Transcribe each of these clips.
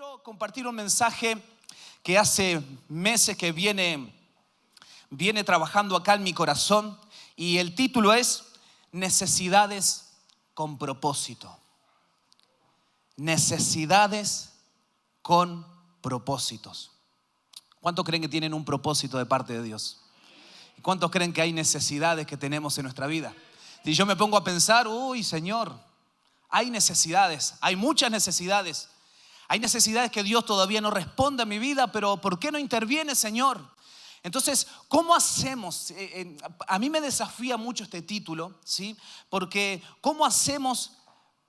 quiero compartir un mensaje que hace meses que viene trabajando acá en mi corazón, y el título es Necesidades con propósito. Necesidades con propósitos. ¿Cuántos creen que tienen un propósito de parte de Dios? ¿Cuántos creen que hay necesidades que tenemos en nuestra vida? Si yo me pongo a pensar, Señor, hay necesidades, hay muchas necesidades. Hay necesidades que Dios todavía no responde a mi vida, pero ¿por qué no interviene, Señor? Entonces, ¿cómo hacemos? A mí me desafía mucho este título, ¿sí? Porque ¿cómo hacemos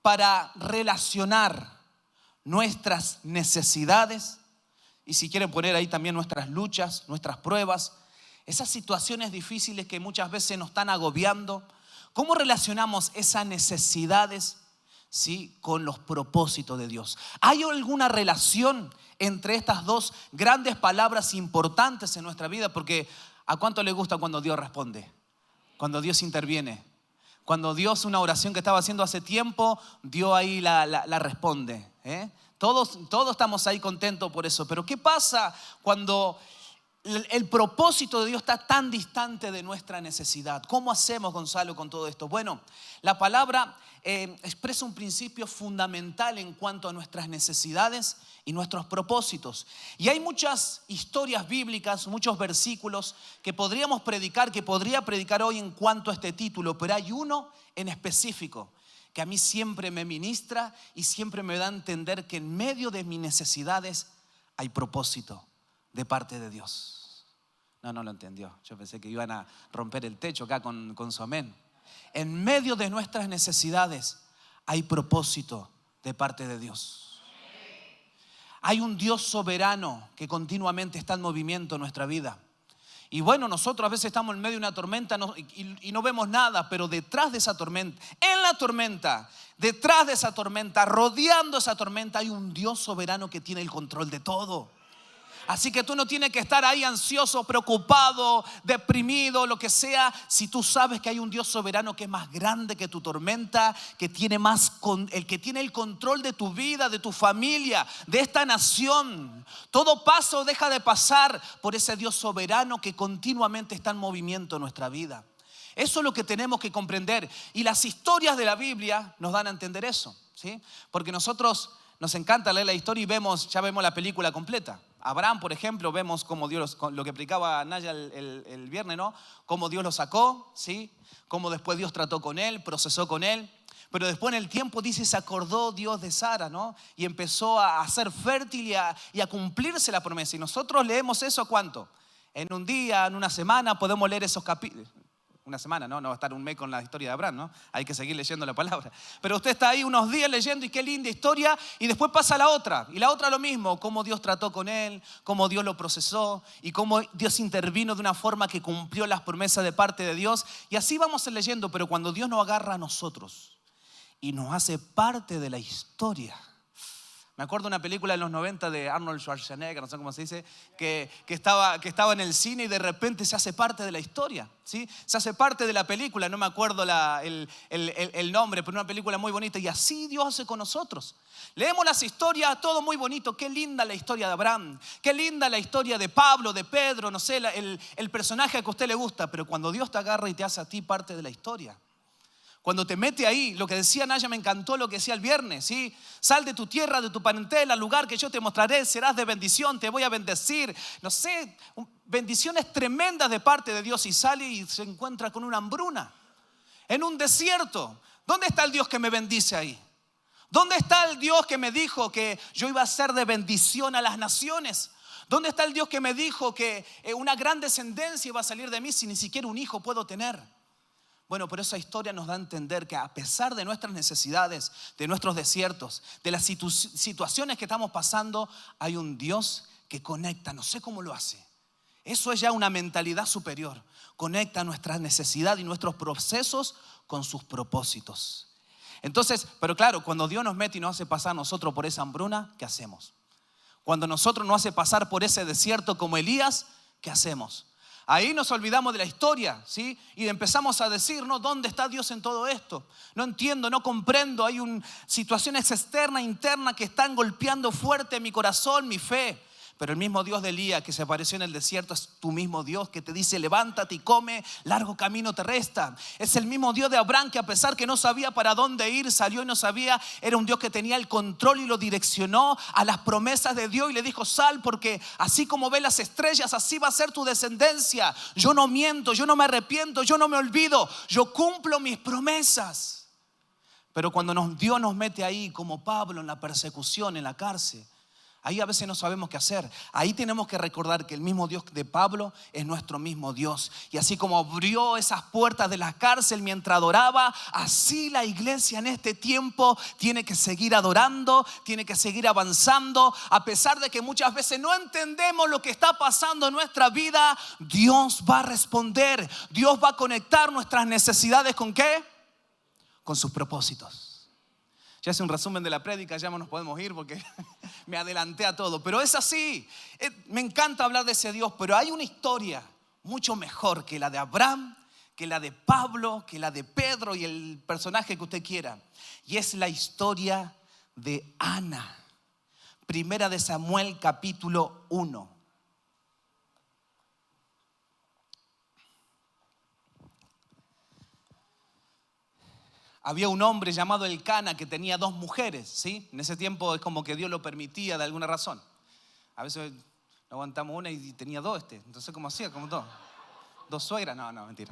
para relacionar nuestras necesidades? Y si quieren poner ahí también nuestras luchas, nuestras pruebas, esas situaciones difíciles que muchas veces nos están agobiando. ¿Cómo relacionamos esas necesidades, sí, con los propósitos de Dios? ¿Hay alguna relación entre estas dos grandes palabras importantes en nuestra vida? Porque ¿a cuánto le gusta cuando Dios responde? Cuando Dios interviene. Cuando Dios, una oración que estaba haciendo hace tiempo, Dios ahí la responde, Todos estamos ahí contentos por eso. Pero ¿qué pasa cuando el propósito de Dios está tan distante de nuestra necesidad? ¿Cómo hacemos, Gonzalo, con todo esto? Bueno, la palabra expresa un principio fundamental en cuanto a nuestras necesidades y nuestros propósitos. Y hay muchas historias bíblicas, muchos versículos que podríamos predicar, que podría predicar hoy en cuanto a este título, pero hay uno en específico que a mí siempre me ministra y siempre me da a entender que en medio de mis necesidades hay propósito de parte de Dios. No lo entendió. Yo pensé que iban a romper el techo acá con su amén. En medio de nuestras necesidades hay propósito de parte de Dios. Hay un Dios soberano que continuamente está en movimiento en nuestra vida. Y bueno, nosotros a veces estamos en medio de una tormenta y no vemos nada, pero detrás de esa tormenta, en la tormenta, detrás de esa tormenta, rodeando esa tormenta, hay un Dios soberano que tiene el control de todo. Así que tú no tienes que estar ahí ansioso, preocupado, deprimido, lo que sea. Si tú sabes que hay un Dios soberano que es más grande que tu tormenta, que tiene el que tiene el control de tu vida, de tu familia, de esta nación. Todo pasa o deja de pasar por ese Dios soberano que continuamente está en movimiento en nuestra vida. Eso es lo que tenemos que comprender. Y las historias de la Biblia nos dan a entender eso, ¿sí? Porque nosotros nos encanta leer la historia y ya vemos la película completa. Abraham, por ejemplo, vemos cómo Dios, lo que explicaba Naya el viernes, ¿no? Cómo Dios lo sacó, ¿sí? Cómo después Dios trató con él, procesó con él. Pero después en el tiempo dice, se acordó Dios de Sara, ¿no? Y empezó a ser fértil y a cumplirse la promesa. Y nosotros leemos eso, ¿cuánto? En un día, en una semana, podemos leer esos capítulos. Una semana, ¿no? No va a estar un mes con la historia de Abraham, ¿no? Hay que seguir leyendo la palabra. Pero usted está ahí unos días leyendo y qué linda historia. Y después pasa la otra. Y la otra lo mismo. Cómo Dios trató con él, cómo Dios lo procesó y cómo Dios intervino de una forma que cumplió las promesas de parte de Dios. Y así vamos leyendo. Pero cuando Dios nos agarra a nosotros y nos hace parte de la historia. Me acuerdo de una película de los 90 de Arnold Schwarzenegger, no sé cómo se dice, que estaba en el cine y de repente se hace parte de la historia, ¿sí? Se hace parte de la película, no me acuerdo el nombre, pero una película muy bonita. Y así Dios hace con nosotros. Leemos las historias, todo muy bonito. Qué linda la historia de Abraham, qué linda la historia de Pablo, de Pedro, no sé, el personaje que a usted le gusta. Pero cuando Dios te agarra y te hace a ti parte de la historia, cuando te mete ahí, lo que decía Naya me encantó, lo que decía el viernes, ¿sí? Sal de tu tierra, de tu parentela, al lugar que yo te mostraré, serás de bendición, te voy a bendecir. No sé, bendiciones tremendas de parte de Dios. Y sale y se encuentra con una hambruna en un desierto. ¿Dónde está el Dios que me bendice ahí? ¿Dónde está el Dios que me dijo que yo iba a ser de bendición a las naciones? ¿Dónde está el Dios que me dijo que una gran descendencia iba a salir de mí si ni siquiera un hijo puedo tener? Bueno, pero esa historia nos da a entender que a pesar de nuestras necesidades, de nuestros desiertos, de las situaciones que estamos pasando, hay un Dios que conecta. No sé cómo lo hace. Eso es ya una mentalidad superior. Conecta nuestra necesidad y nuestros procesos con sus propósitos. Entonces, pero claro, cuando Dios nos mete y nos hace pasar nosotros por esa hambruna, ¿qué hacemos? Cuando nosotros nos hace pasar por ese desierto como Elías, ¿qué hacemos? Ahí nos olvidamos de la historia, ¿sí? Y empezamos a decir, no, ¿dónde está Dios en todo esto? No entiendo, no comprendo. Hay situaciones externas, internas que están golpeando fuerte mi corazón, mi fe. Pero el mismo Dios de Elías que se apareció en el desierto es tu mismo Dios que te dice levántate y come, largo camino te resta. Es el mismo Dios de Abraham que a pesar que no sabía para dónde ir, salió y no sabía. Era un Dios que tenía el control y lo direccionó a las promesas de Dios y le dijo sal porque así como ves las estrellas así va a ser tu descendencia. Yo no miento, yo no me arrepiento, yo no me olvido, yo cumplo mis promesas. Pero cuando Dios nos mete ahí como Pablo en la persecución, en la cárcel, ahí a veces no sabemos qué hacer. Ahí tenemos que recordar que el mismo Dios de Pablo es nuestro mismo Dios. Y así como abrió esas puertas de la cárcel mientras adoraba, así la iglesia en este tiempo tiene que seguir adorando, tiene que seguir avanzando. A pesar de que muchas veces no entendemos lo que está pasando en nuestra vida, Dios va a responder. Dios va a conectar nuestras necesidades ¿con qué? Con sus propósitos. Ya hace un resumen de la prédica, ya nos podemos ir porque me adelanté a todo. Pero es así. Me encanta hablar de ese Dios, pero hay una historia mucho mejor que la de Abraham, que la de Pablo, que la de Pedro y el personaje que usted quiera. Y es la historia de Ana. Primera de Samuel, capítulo 1. Había un hombre llamado Elcana que tenía 2 mujeres, ¿sí? En ese tiempo es como que Dios lo permitía de alguna razón. A veces no aguantamos una y tenía 2 Entonces, ¿cómo hacía? Como 2 suegras. No, mentira.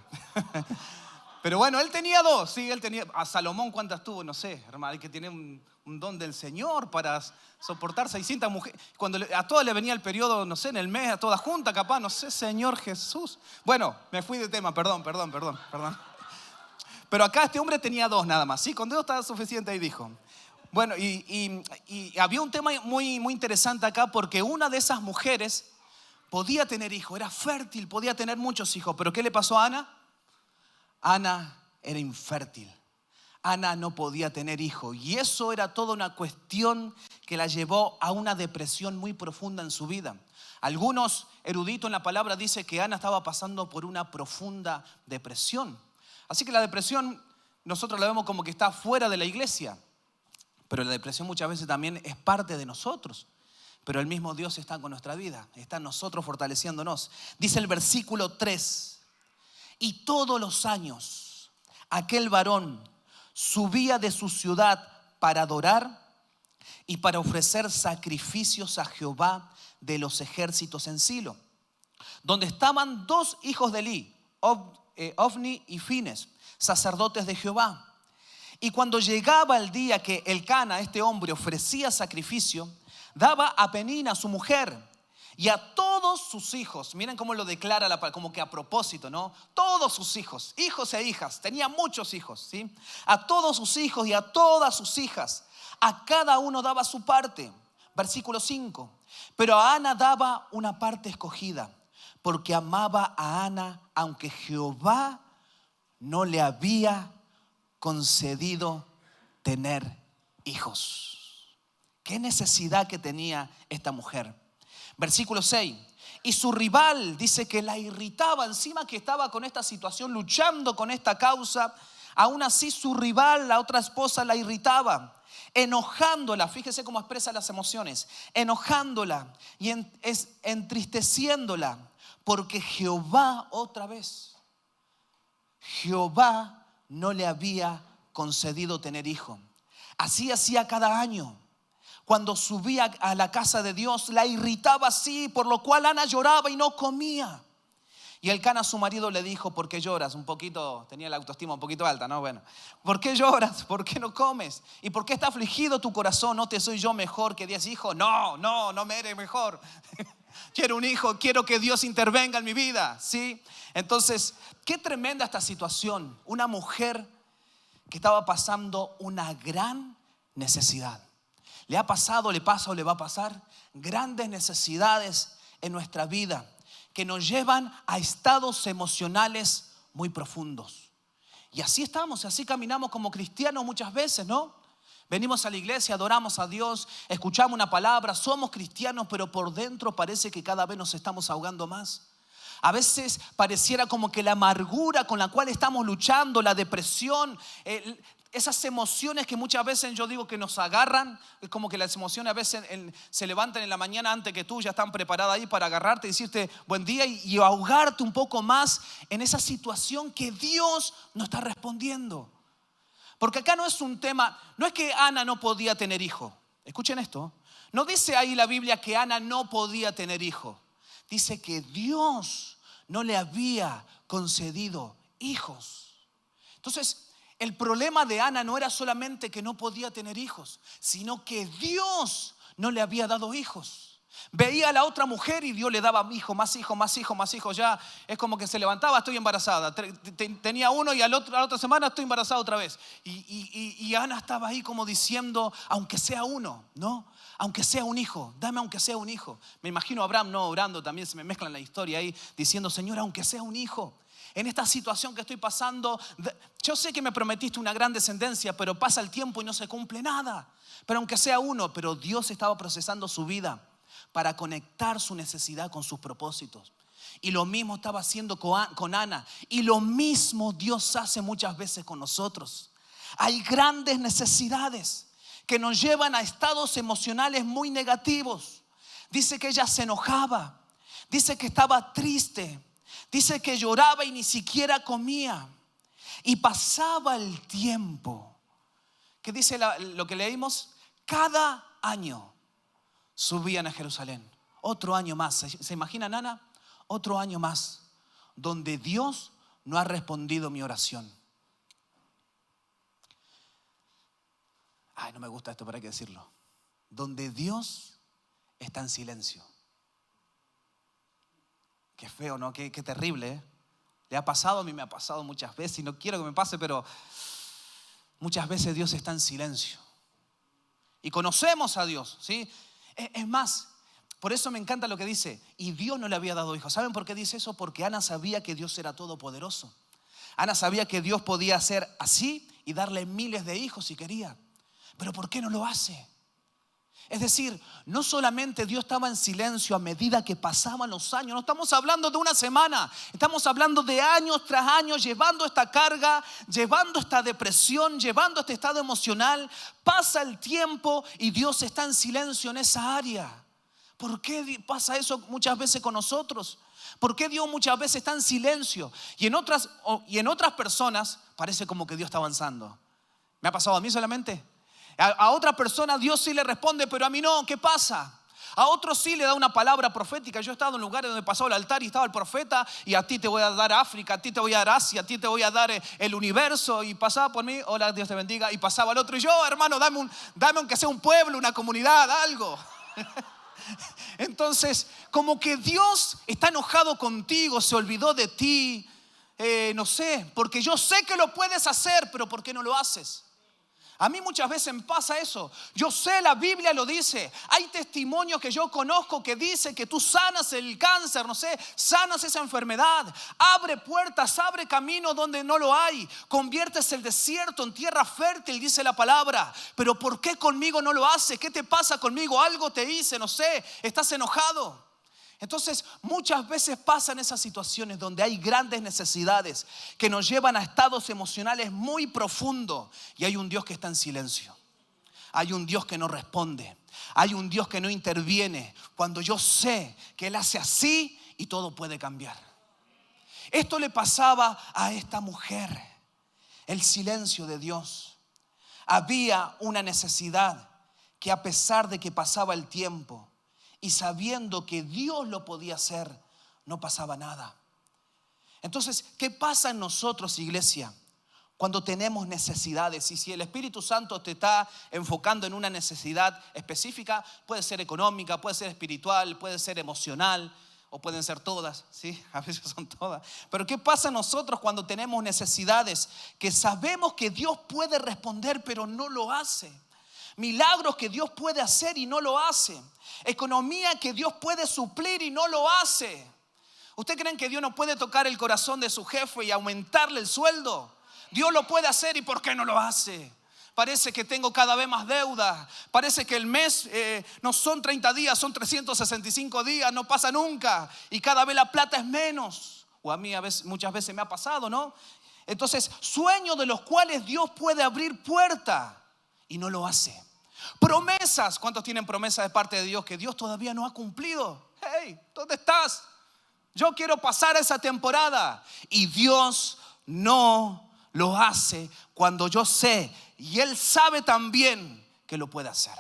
Pero bueno, él tenía 2, ¿sí? Él tenía, a Salomón, ¿cuántas tuvo? No sé, hermano, hay que tener un don del Señor para soportar 600 mujeres. Cuando a todas le venía el periodo, no sé, en el mes, a todas juntas, capaz, no sé, Señor Jesús. Bueno, me fui de tema, perdón. Pero acá este hombre tenía 2 nada más, ¿sí? Con 2 estaba suficiente, ahí dijo. Bueno, y había un tema muy interesante acá porque una de esas mujeres podía tener hijos, era fértil, podía tener muchos hijos. ¿Pero qué le pasó a Ana? Ana era infértil. Ana no podía tener hijos y eso era toda una cuestión que la llevó a una depresión muy profunda en su vida. Algunos eruditos en la palabra dicen que Ana estaba pasando por una profunda depresión. Así que la depresión nosotros la vemos como que está fuera de la iglesia, pero la depresión muchas veces también es parte de nosotros. Pero el mismo Dios está con nuestra vida, está en nosotros fortaleciéndonos. Dice el versículo 3, y todos los años aquel varón subía de su ciudad para adorar y para ofrecer sacrificios a Jehová de los ejércitos en Silo, donde estaban 2 hijos de Elí, Ofni y Fines, sacerdotes de Jehová. Y cuando llegaba el día que Elcana, este hombre, ofrecía sacrificio, daba a Penina, su mujer, y a todos sus hijos. Miren cómo lo declara, como que a propósito, ¿no? Todos sus hijos, hijos e hijas, tenía muchos hijos, ¿sí? A todos sus hijos y a todas sus hijas, a cada uno daba su parte. Versículo 5. Pero a Ana daba una parte escogida, porque amaba a Ana, aunque Jehová no le había concedido tener hijos. ¿Qué necesidad que tenía esta mujer? Versículo 6. Y su rival dice que la irritaba, encima que estaba con esta situación, luchando con esta causa. Aún así su rival, la otra esposa, la irritaba, enojándola. Fíjese cómo expresa las emociones. Enojándola y entristeciéndola. Porque Jehová, otra vez, Jehová no le había concedido tener hijo. Así hacía cada año. Cuando subía a la casa de Dios, la irritaba así, por lo cual Ana lloraba y no comía. Y Elcana, su marido, le dijo: ¿por qué lloras? Un poquito, tenía la autoestima un poquito alta, ¿no? Bueno, ¿por qué lloras? ¿Por qué no comes? ¿Y por qué está afligido tu corazón? ¿No te soy yo mejor que 10 hijos? No me eres mejor. Quiero un hijo, quiero que Dios intervenga en mi vida, ¿sí? Entonces, qué tremenda esta situación. Una mujer que estaba pasando una gran necesidad. ¿Le ha pasado, le pasa o le va a pasar? Grandes necesidades en nuestra vida que nos llevan a estados emocionales muy profundos. Y así estamos, así caminamos como cristianos muchas veces, ¿no? Venimos a la iglesia, adoramos a Dios, escuchamos una palabra, somos cristianos, pero por dentro parece que cada vez nos estamos ahogando más. A veces pareciera como que la amargura con la cual estamos luchando, la depresión, esas emociones que muchas veces yo digo que nos agarran, es como que las emociones a veces se levantan en la mañana antes que tú, ya están preparadas ahí para agarrarte y decirte buen día y ahogarte un poco más en esa situación que Dios no está respondiendo. Porque acá no es un tema, no es que Ana no podía tener hijo. Escuchen esto, no dice ahí la Biblia que Ana no podía tener hijo. Dice que Dios no le había concedido hijos. Entonces, el problema de Ana no era solamente que no podía tener hijos, sino que Dios no le había dado hijos. Veía a la otra mujer y Dios le daba hijo, más hijo, más hijo, más hijo. Ya es como que se levantaba, estoy embarazada. Tenía uno y a la otra semana estoy embarazada otra vez. Y Ana estaba ahí como diciendo, aunque sea uno, ¿no? Aunque sea un hijo, dame aunque sea un hijo. Me imagino a Abraham no orando, también se me mezclan la historia ahí, diciendo, Señor, aunque sea un hijo. En esta situación que estoy pasando, yo sé que me prometiste una gran descendencia, pero pasa el tiempo y no se cumple nada. Pero aunque sea uno, pero Dios estaba procesando su vida para conectar su necesidad con sus propósitos. Y lo mismo estaba haciendo con Ana. Y lo mismo Dios hace muchas veces con nosotros. Hay grandes necesidades que nos llevan a estados emocionales muy negativos. Dice que ella se enojaba, dice que estaba triste, dice que lloraba y ni siquiera comía. Y pasaba el tiempo. ¿Qué dice lo que leímos? Cada año subían a Jerusalén. Otro año más. ¿Se imaginan, Ana? Otro año más donde Dios no ha respondido mi oración. Ay, no me gusta esto, pero hay que decirlo. Donde Dios está en silencio. Qué feo, ¿no? Qué terrible, ¿eh? Le ha pasado, a mí me ha pasado muchas veces y no quiero que me pase, pero muchas veces Dios está en silencio. Y conocemos a Dios, ¿sí? Es más, por eso me encanta lo que dice, y Dios no le había dado hijos. ¿Saben por qué dice eso? Porque Ana sabía que Dios era todopoderoso. Ana sabía que Dios podía hacer así y darle miles de hijos si quería. Pero ¿por qué no lo hace? Es decir, no solamente Dios estaba en silencio a medida que pasaban los años. No estamos hablando de una semana. Estamos hablando de años tras años llevando esta carga, llevando esta depresión, llevando este estado emocional. Pasa el tiempo y Dios está en silencio en esa área. ¿Por qué pasa eso muchas veces con nosotros? ¿Por qué Dios muchas veces está en silencio? Y en otras personas parece como que Dios está avanzando. ¿Me ha pasado a mí solamente? A otra persona Dios sí le responde, pero a mí no. ¿Qué pasa? A otros sí le da una palabra profética. Yo he estado en lugares donde pasaba el altar y estaba el profeta, y a ti te voy a dar África, a ti te voy a dar Asia, a ti te voy a dar el universo. Y pasaba por mí, hola, Dios te bendiga. Y pasaba el otro y yo, hermano, dame aunque sea un pueblo, una comunidad, algo. Entonces, como que Dios está enojado contigo, se olvidó de ti. No sé, porque yo sé que lo puedes hacer, pero ¿por qué no lo haces? A mí muchas veces me pasa eso. Yo sé, la Biblia lo dice. Hay testimonios que yo conozco que dice que tú sanas el cáncer, no sé, sanas esa enfermedad. Abre puertas, abre caminos donde no lo hay. Conviertes el desierto en tierra fértil, dice la palabra. Pero ¿por qué conmigo no lo hace? ¿Qué te pasa conmigo? Algo te hice, no sé, estás enojado. Entonces muchas veces pasan esas situaciones donde hay grandes necesidades que nos llevan a estados emocionales muy profundos, y hay un Dios que está en silencio. Hay un Dios que no responde. Hay un Dios que no interviene cuando yo sé que Él hace así y todo puede cambiar. Esto le pasaba a esta mujer. El silencio de Dios. Había una necesidad que, a pesar de que pasaba el tiempo y sabiendo que Dios lo podía hacer, no pasaba nada. Entonces, ¿qué pasa en nosotros, iglesia, cuando tenemos necesidades? Y si el Espíritu Santo te está enfocando en una necesidad específica, puede ser económica, puede ser espiritual, puede ser emocional, o pueden ser todas, ¿sí? A veces son todas. Pero ¿qué pasa en nosotros cuando tenemos necesidades que sabemos que Dios puede responder, pero no lo hace? Milagros que Dios puede hacer y no lo hace. Economía que Dios puede suplir y no lo hace. ¿Usted cree que Dios no puede tocar el corazón de su jefe y aumentarle el sueldo? Dios lo puede hacer, ¿y por qué no lo hace? parece que tengo cada vez más deuda, parece que el mes no son 30 días, son 365 días, no pasa nunca y cada vez la plata es menos. O a mí muchas veces me ha pasado, ¿no? Entonces, sueños de los cuales Dios puede abrir puerta y no lo hace. Promesas, ¿cuántos tienen promesas de parte de Dios que Dios todavía no ha cumplido? Hey, ¿dónde estás? Yo quiero pasar esa temporada y Dios no lo hace cuando yo sé y Él sabe también que lo puede hacer.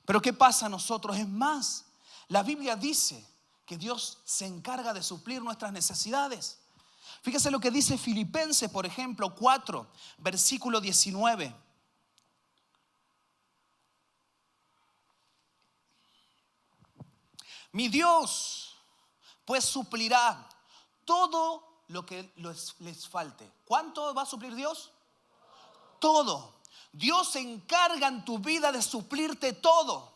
Pero ¿qué pasa a nosotros? Es más, la Biblia dice que Dios se encarga de suplir nuestras necesidades. Fíjese lo que dice Filipenses, por ejemplo, 4, versículo 19. Mi Dios pues suplirá todo lo que les falte. ¿Cuánto va a suplir Dios? Todo. Dios se encarga en tu vida de suplirte todo.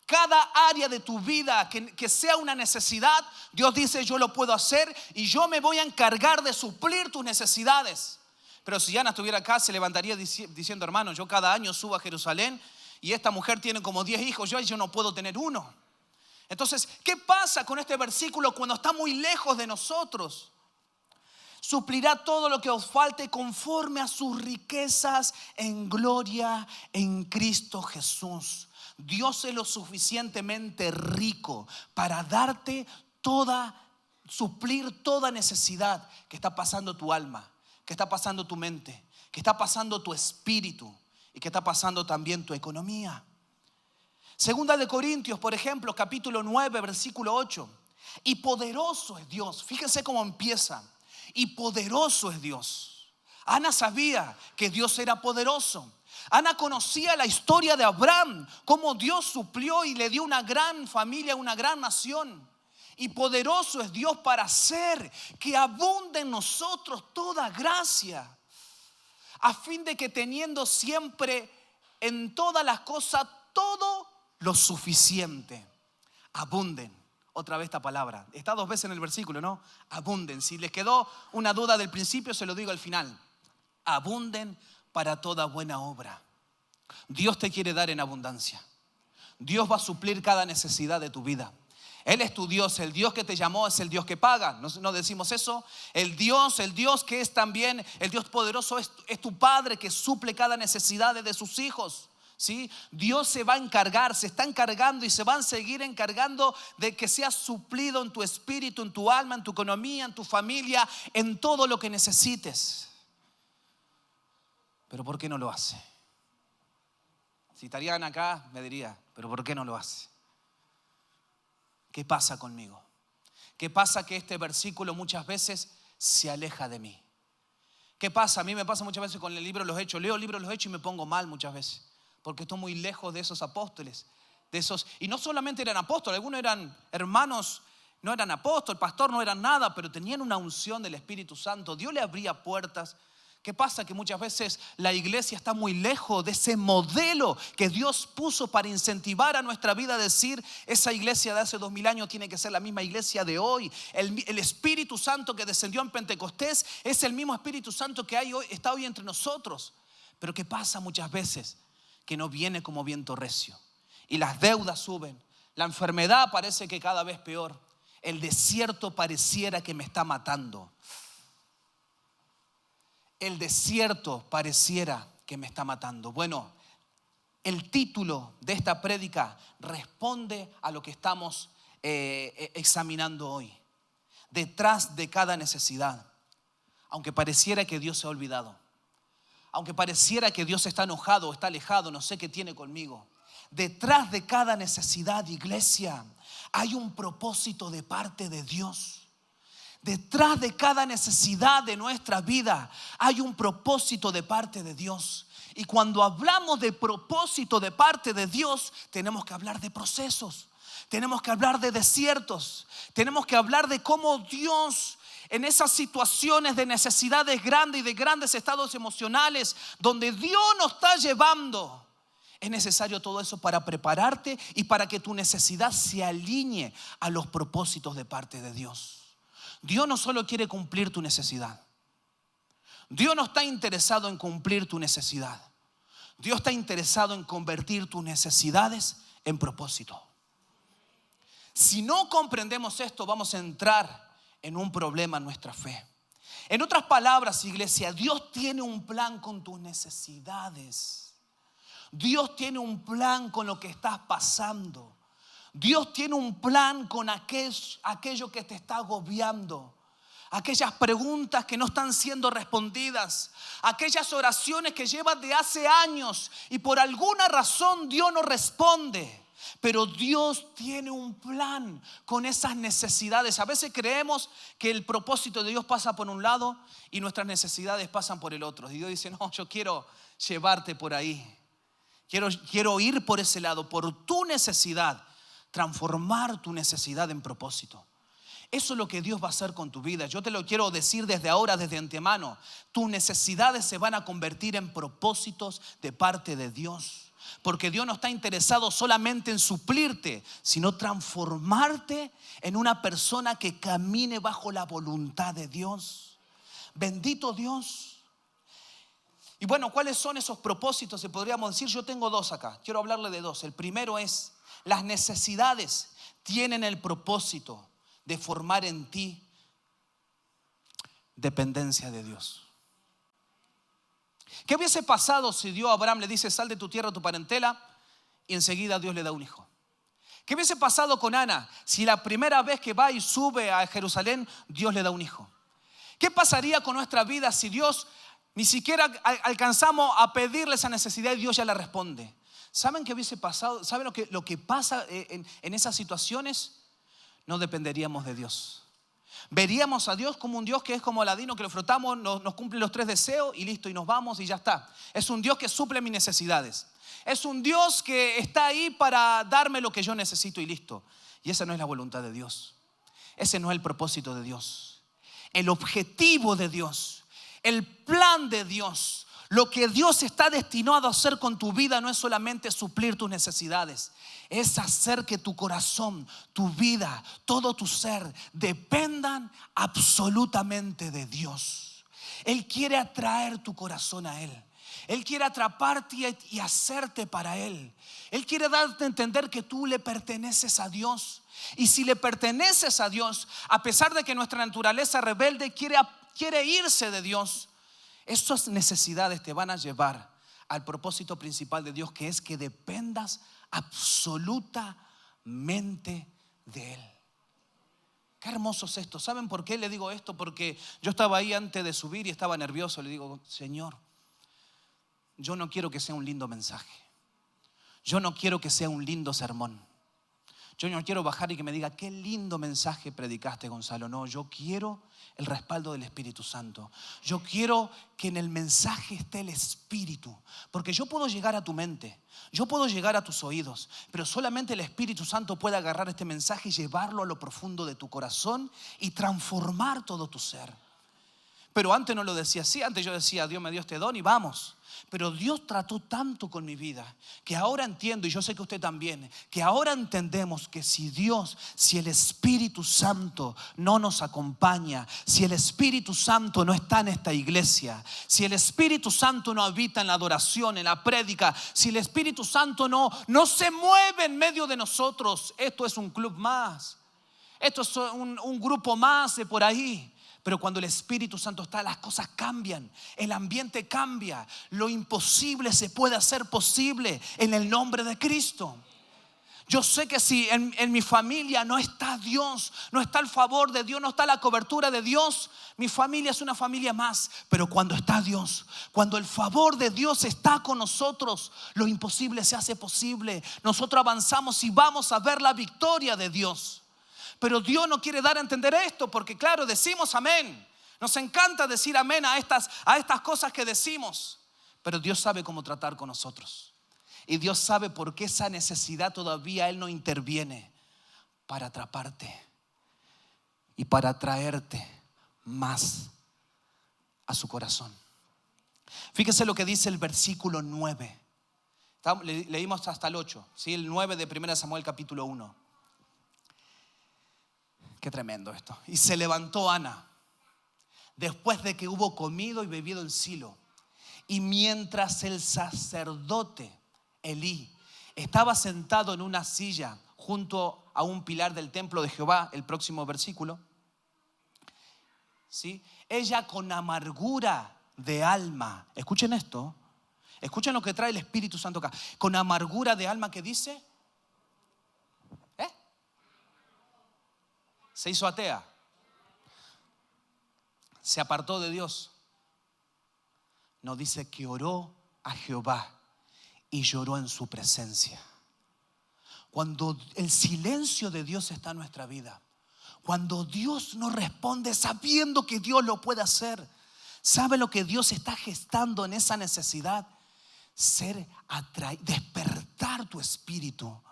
Cada área de tu vida que sea una necesidad, Dios dice: yo lo puedo hacer y yo me voy a encargar de suplir tus necesidades. Pero si Ana estuviera acá, se levantaría diciendo: hermano, yo cada año subo a Jerusalén y esta mujer tiene como 10 hijos, yo no puedo tener uno. Entonces, ¿qué pasa con este versículo cuando está muy lejos de nosotros? Suplirá todo lo que os falte conforme a sus riquezas en gloria en Cristo Jesús. Dios es lo suficientemente rico para darte suplir toda necesidad que está pasando tu alma, que está pasando tu mente, que está pasando tu espíritu y que está pasando también tu economía. Segunda de Corintios, por ejemplo, capítulo 9, versículo 8. Y poderoso es Dios. Fíjense cómo empieza. Y poderoso es Dios. Ana sabía que Dios era poderoso. Ana conocía la historia de Abraham, cómo Dios suplió y le dio una gran familia, una gran nación. Y poderoso es Dios para hacer que abunde en nosotros toda gracia, a fin de que teniendo siempre en todas las cosas todo lo suficiente, abunden. Otra vez esta palabra, está 2 veces en el versículo, ¿no? Abunden. Si les quedó una duda del principio, se lo digo al final. Abunden para toda buena obra. Dios te quiere dar en abundancia. Dios va a suplir cada necesidad de tu vida. Él es tu Dios, el Dios que te llamó es el Dios que paga. ¿No decimos eso? El Dios que es también el Dios poderoso es tu Padre que suple cada necesidad de sus hijos. ¿Sí? Dios se va a encargar, se está encargando y se van a seguir encargando de que seas suplido en tu espíritu, en tu alma, en tu economía, en tu familia, en todo lo que necesites. Pero ¿por qué no lo hace? Si estarían acá me diría: pero ¿por qué no lo hace? ¿Qué pasa conmigo? ¿Qué pasa que este versículo muchas veces se aleja de mí? ¿Qué pasa? A mí me pasa muchas veces con el libro de los Hechos. Leo el libro de los Hechos y me pongo mal muchas veces, porque estoy muy lejos de esos apóstoles, y no solamente eran apóstoles, algunos eran hermanos, no eran apóstoles, pastor, no eran nada, pero tenían una unción del Espíritu Santo. Dios le abría puertas. ¿Qué pasa? Que muchas veces la iglesia está muy lejos de ese modelo que Dios puso para incentivar a nuestra vida, a decir: esa iglesia de hace 2000 años tiene que ser la misma iglesia de hoy. El Espíritu Santo que descendió en Pentecostés es el mismo Espíritu Santo que está hoy entre nosotros. Pero ¿qué pasa muchas veces? Que no viene como viento recio y las deudas suben, la enfermedad parece que cada vez peor, el desierto pareciera que me está matando. El desierto pareciera que me está matando. Bueno, el título de esta prédica responde a lo que estamos examinando hoy. Detrás de cada necesidad, aunque pareciera que Dios se ha olvidado, aunque pareciera que Dios está enojado o está alejado, no sé qué tiene conmigo. Detrás de cada necesidad, iglesia, hay un propósito de parte de Dios. Detrás de cada necesidad de nuestra vida hay un propósito de parte de Dios. Y cuando hablamos de propósito de parte de Dios, tenemos que hablar de procesos, tenemos que hablar de desiertos, tenemos que hablar de cómo Dios, en esas situaciones de necesidades grandes y de grandes estados emocionales donde Dios nos está llevando, es necesario todo eso para prepararte y para que tu necesidad se alinee a los propósitos de parte de Dios. Dios no solo quiere cumplir tu necesidad. Dios no está interesado en cumplir tu necesidad. Dios está interesado en convertir tus necesidades en propósito. Si no comprendemos esto, vamos a entrar en un problema en nuestra fe. En otras palabras, iglesia, Dios tiene un plan con tus necesidades. Dios tiene un plan con lo que estás pasando. Dios tiene un plan con aquello que te está agobiando. Aquellas preguntas que no están siendo respondidas. Aquellas oraciones que llevas de hace años y por alguna razón Dios no responde. Pero Dios tiene un plan con esas necesidades. A veces creemos que el propósito de Dios pasa por un lado y nuestras necesidades pasan por el otro. Y Dios dice, no, yo quiero llevarte por ahí. Quiero ir por ese lado, por tu necesidad. Transformar tu necesidad en propósito. Eso es lo que Dios va a hacer con tu vida. Yo te lo quiero decir desde ahora, desde antemano. Tus necesidades se van a convertir en propósitos de parte de Dios. Porque Dios no está interesado solamente en suplirte, sino transformarte en una persona que camine bajo la voluntad de Dios. Bendito Dios. Y bueno, ¿cuáles son esos propósitos? Se podríamos decir, yo tengo dos acá. Quiero hablarle de dos. El primero es, las necesidades tienen el propósito de formar en ti dependencia de Dios. ¿Qué hubiese pasado si Dios a Abraham le dice, sal de tu tierra, tu parentela, y enseguida Dios le da un hijo? ¿Qué hubiese pasado con Ana si la primera vez que va y sube a Jerusalén, Dios le da un hijo? ¿Qué pasaría con nuestra vida si Dios ni siquiera alcanzamos a pedirle esa necesidad y Dios ya la responde? ¿Saben qué hubiese pasado? ¿Saben lo que pasa en esas situaciones? No dependeríamos de Dios. Veríamos a Dios como un Dios que es como Aladino, que lo frotamos, nos cumple los 3 deseos y listo, y nos vamos y ya está. Es un Dios que suple mis necesidades. Es un Dios que está ahí para darme lo que yo necesito y listo. Y esa no es la voluntad de Dios. Ese no es el propósito de Dios. El objetivo de Dios, el plan de Dios, lo que Dios está destinado a hacer con tu vida no es solamente suplir tus necesidades. Es hacer que tu corazón, tu vida, todo tu ser dependan absolutamente de Dios. Él quiere atraer tu corazón a Él. Él quiere atraparte y hacerte para Él. Él quiere darte a entender que tú le perteneces a Dios. Y si le perteneces a Dios, a pesar de que nuestra naturaleza rebelde quiere irse de Dios, esas necesidades te van a llevar al propósito principal de Dios, que es que dependas absolutamente de Él. Qué hermoso es esto. ¿Saben por qué le digo esto? Porque yo estaba ahí antes de subir y estaba nervioso. Le digo, Señor, yo no quiero que sea un lindo mensaje. Yo no quiero que sea un lindo sermón. Yo no quiero bajar y que me diga, qué lindo mensaje predicaste, Gonzalo. No, yo quiero el respaldo del Espíritu Santo. Yo quiero que en el mensaje esté el Espíritu. Porque yo puedo llegar a tu mente, yo puedo llegar a tus oídos, pero solamente el Espíritu Santo puede agarrar este mensaje y llevarlo a lo profundo de tu corazón y transformar todo tu ser. Pero antes no lo decía así. Antes yo decía, Dios me dio este don y vamos. Pero Dios trató tanto con mi vida que ahora entiendo, y yo sé que usted también, que ahora entendemos que si el Espíritu Santo no nos acompaña, si el Espíritu Santo no está en esta iglesia, si el Espíritu Santo no habita en la adoración, en la prédica, si el Espíritu Santo no se mueve en medio de nosotros, esto es un club más, esto es un grupo más de por ahí. Pero cuando el Espíritu Santo está, las cosas cambian, el ambiente cambia, lo imposible se puede hacer posible en el nombre de Cristo. Yo sé que si en mi familia no está Dios, no está el favor de Dios, no está la cobertura de Dios, mi familia es una familia más. Pero cuando está Dios, cuando el favor de Dios está con nosotros, lo imposible se hace posible. Nosotros avanzamos y vamos a ver la victoria de Dios. Pero Dios no quiere dar a entender esto, porque claro, decimos amén. Nos encanta decir amén a estas cosas que decimos. Pero Dios sabe cómo tratar con nosotros. Y Dios sabe por qué esa necesidad todavía Él no interviene, para atraparte y para atraerte más a su corazón. Fíjese lo que dice el versículo 9. Leímos hasta el 8, ¿sí? El 9 de 1 Samuel capítulo 1. Qué tremendo esto. Y se levantó Ana después de que hubo comido y bebido en Silo. Y mientras el sacerdote Elí estaba sentado en una silla junto a un pilar del templo de Jehová, el próximo versículo, ¿sí? Ella con amargura de alma, escuchen esto, escuchen lo que trae el Espíritu Santo acá, con amargura de alma, ¿qué dice? Se hizo atea, se apartó de Dios. Nos dice que oró a Jehová y lloró en su presencia. Cuando el silencio de Dios está en nuestra vida, cuando Dios nos responde sabiendo que Dios lo puede hacer, ¿sabe lo que Dios está gestando en esa necesidad? Despertar tu espíritu,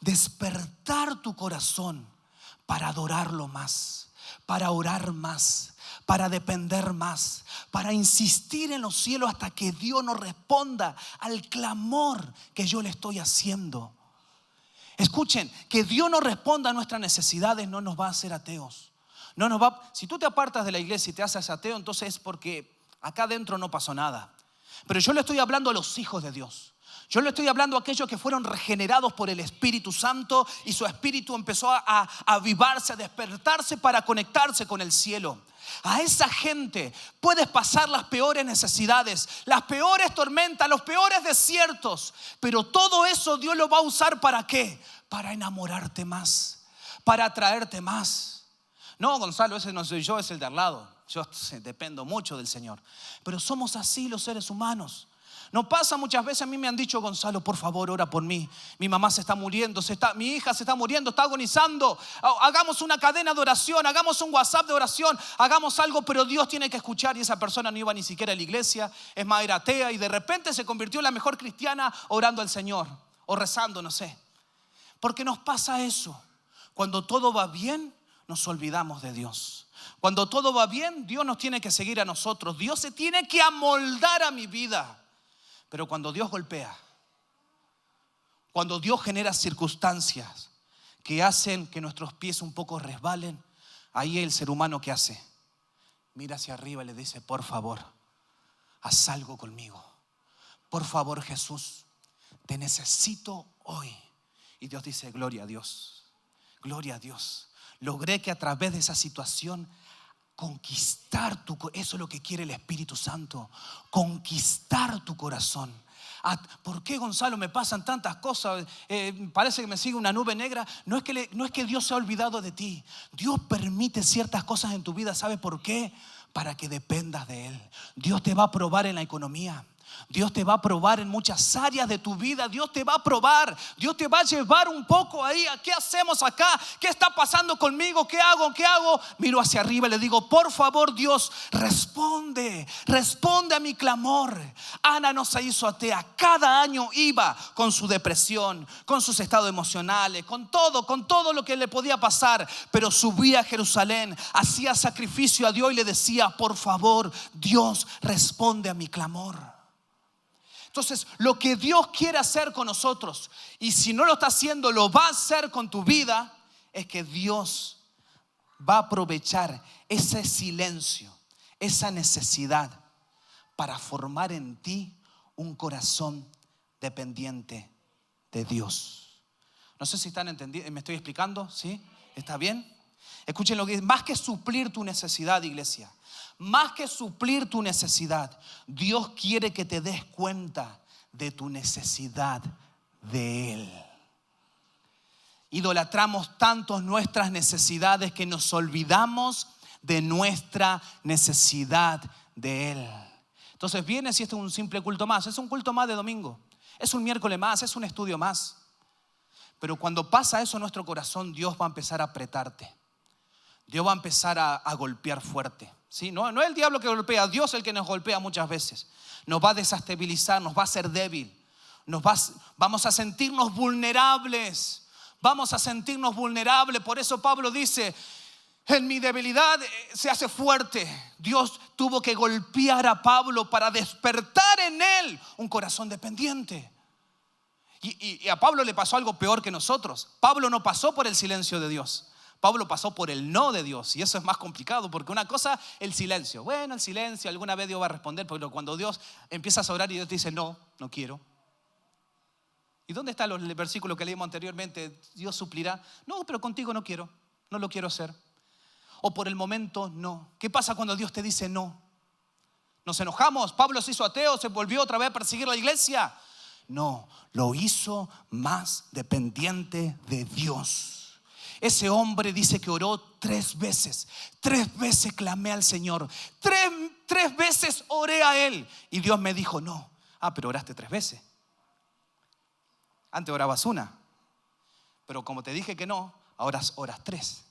despertar tu corazón para adorarlo más, para orar más, para depender más, para insistir en los cielos hasta que Dios nos responda al clamor que yo le estoy haciendo. Escuchen, que Dios nos responda a nuestras necesidades no nos va a hacer ateos. Si tú te apartas de la iglesia y te haces ateo, entonces es porque acá adentro no pasó nada. Pero yo le estoy hablando a los hijos de Dios. Yo le estoy hablando a aquellos que fueron regenerados por el Espíritu Santo y su espíritu empezó a avivarse, a despertarse para conectarse con el cielo. A esa gente puedes pasar las peores necesidades, las peores tormentas, los peores desiertos, pero todo eso Dios lo va a usar ¿para qué? Para enamorarte más, para atraerte más. No, Gonzalo, ese no soy yo, es el de al lado. Yo dependo mucho del Señor. Pero somos así los seres humanos. No pasa muchas veces, a mí me han dicho: Gonzalo, por favor, ora por mí. Mi mamá se está muriendo, mi hija se está muriendo, está agonizando. Hagamos una cadena de oración, hagamos un WhatsApp de oración, hagamos algo, pero Dios tiene que escuchar. Y esa persona no iba ni siquiera a la iglesia, es más, era atea y de repente se convirtió en la mejor cristiana orando al Señor o rezando, no sé. ¿Por qué nos pasa eso? Cuando todo va bien, nos olvidamos de Dios. Cuando todo va bien, Dios nos tiene que seguir a nosotros. Dios se tiene que amoldar a mi vida. Pero cuando Dios golpea, cuando Dios genera circunstancias que hacen que nuestros pies un poco resbalen, ahí el ser humano, ¿qué hace? Mira hacia arriba y le dice: por favor, haz algo conmigo. Por favor, Jesús, te necesito hoy. Y Dios dice: gloria a Dios, gloria a Dios. Logré que a través de esa situación conquistar tu corazón. Eso es lo que quiere el Espíritu Santo, conquistar tu corazón. ¿Por qué, Gonzalo, me pasan tantas cosas? Parece que me sigue una nube negra. No es que Dios se ha olvidado de ti. Dios permite ciertas cosas en tu vida. ¿Sabe por qué? Para que dependas de Él. Dios te va a probar en la economía. Dios te va a probar en muchas áreas de tu vida. Dios te va a probar. Dios te va a llevar un poco ahí. ¿Qué hacemos acá? ¿Qué está pasando conmigo? ¿Qué hago? Miro hacia arriba y le digo: por favor, Dios, responde a mi clamor. Ana no se hizo atea. Cada año iba con su depresión, con sus estados emocionales, con todo lo que le podía pasar. Pero subía a Jerusalén, hacía sacrificio a Dios y le decía: por favor, Dios, responde a mi clamor. Entonces, lo que Dios quiere hacer con nosotros, y si no lo está haciendo, lo va a hacer con tu vida, es que Dios va a aprovechar ese silencio, esa necesidad, para formar en ti un corazón dependiente de Dios. No sé si están entendiendo, ¿me estoy explicando? ¿Sí? ¿Está bien? Escuchen lo que dice: más que suplir tu necesidad, iglesia, más que suplir tu necesidad, Dios quiere que te des cuenta de tu necesidad de Él. Idolatramos tanto nuestras necesidades que nos olvidamos de nuestra necesidad de Él. Entonces vienes y este es un simple culto más, es un culto más de domingo, es un miércoles más, es un estudio más. Pero cuando pasa eso en nuestro corazón, Dios va a empezar a apretarte. Dios va a empezar a golpear fuerte. ¿Sí? No es el diablo que golpea, Dios es el que nos golpea muchas veces. Nos va a desestabilizar, nos va a hacer débil. Vamos a sentirnos vulnerables. Por eso Pablo dice: en mi debilidad se hace fuerte. Dios tuvo que golpear a Pablo para despertar en él un corazón dependiente. Y a Pablo le pasó algo peor que nosotros. Pablo no pasó por el silencio de Dios. Pablo pasó por el no de Dios y eso es más complicado porque una cosa, el silencio. Bueno, el silencio, alguna vez Dios va a responder, pero cuando Dios empieza a orar y Dios te dice no, no quiero. ¿Y dónde está el versículo que leímos anteriormente? Dios suplirá. No, pero contigo no quiero, no lo quiero hacer. O por el momento no. ¿Qué pasa cuando Dios te dice no? ¿Nos enojamos? ¿Pablo se hizo ateo? ¿Se volvió otra vez a perseguir la iglesia? No, lo hizo más dependiente de Dios. Ese hombre dice que oró 3 veces. 3 veces clamé al Señor. 3 veces oré a Él. Y Dios me dijo no. Pero oraste 3 veces. Antes orabas 1. Pero como te dije que no, ahora oras 3.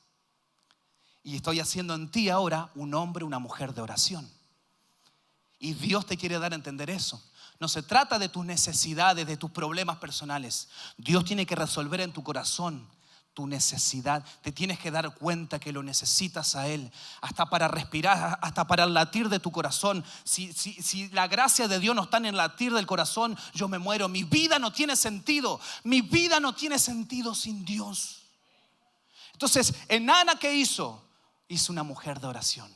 Y estoy haciendo en ti ahora un hombre, una mujer de oración. Y Dios te quiere dar a entender eso. No se trata de tus necesidades, de tus problemas personales. Dios tiene que resolver en tu corazón tu necesidad. Te tienes que dar cuenta que lo necesitas a Él. Hasta para respirar, hasta para el latir de tu corazón. Si la gracia de Dios no está en el latir del corazón, yo me muero. Mi vida no tiene sentido. Mi vida no tiene sentido sin Dios. Entonces, en Ana, ¿qué hizo? Hizo una mujer de oración.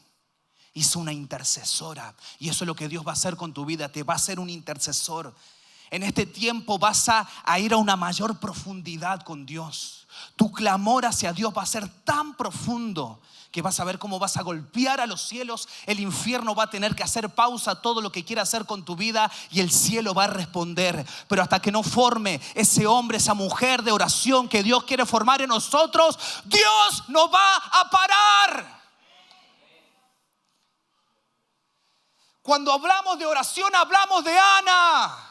Hizo una intercesora. Y eso es lo que Dios va a hacer con tu vida. Te va a hacer un intercesor. En este tiempo vas a ir a una mayor profundidad con Dios. Tu clamor hacia Dios va a ser tan profundo que vas a ver cómo vas a golpear a los cielos. El infierno va a tener que hacer pausa a todo lo que quiera hacer con tu vida y el cielo va a responder. Pero hasta que no forme ese hombre, esa mujer de oración que Dios quiere formar en nosotros, Dios no va a parar. Cuando hablamos de oración, hablamos de Ana.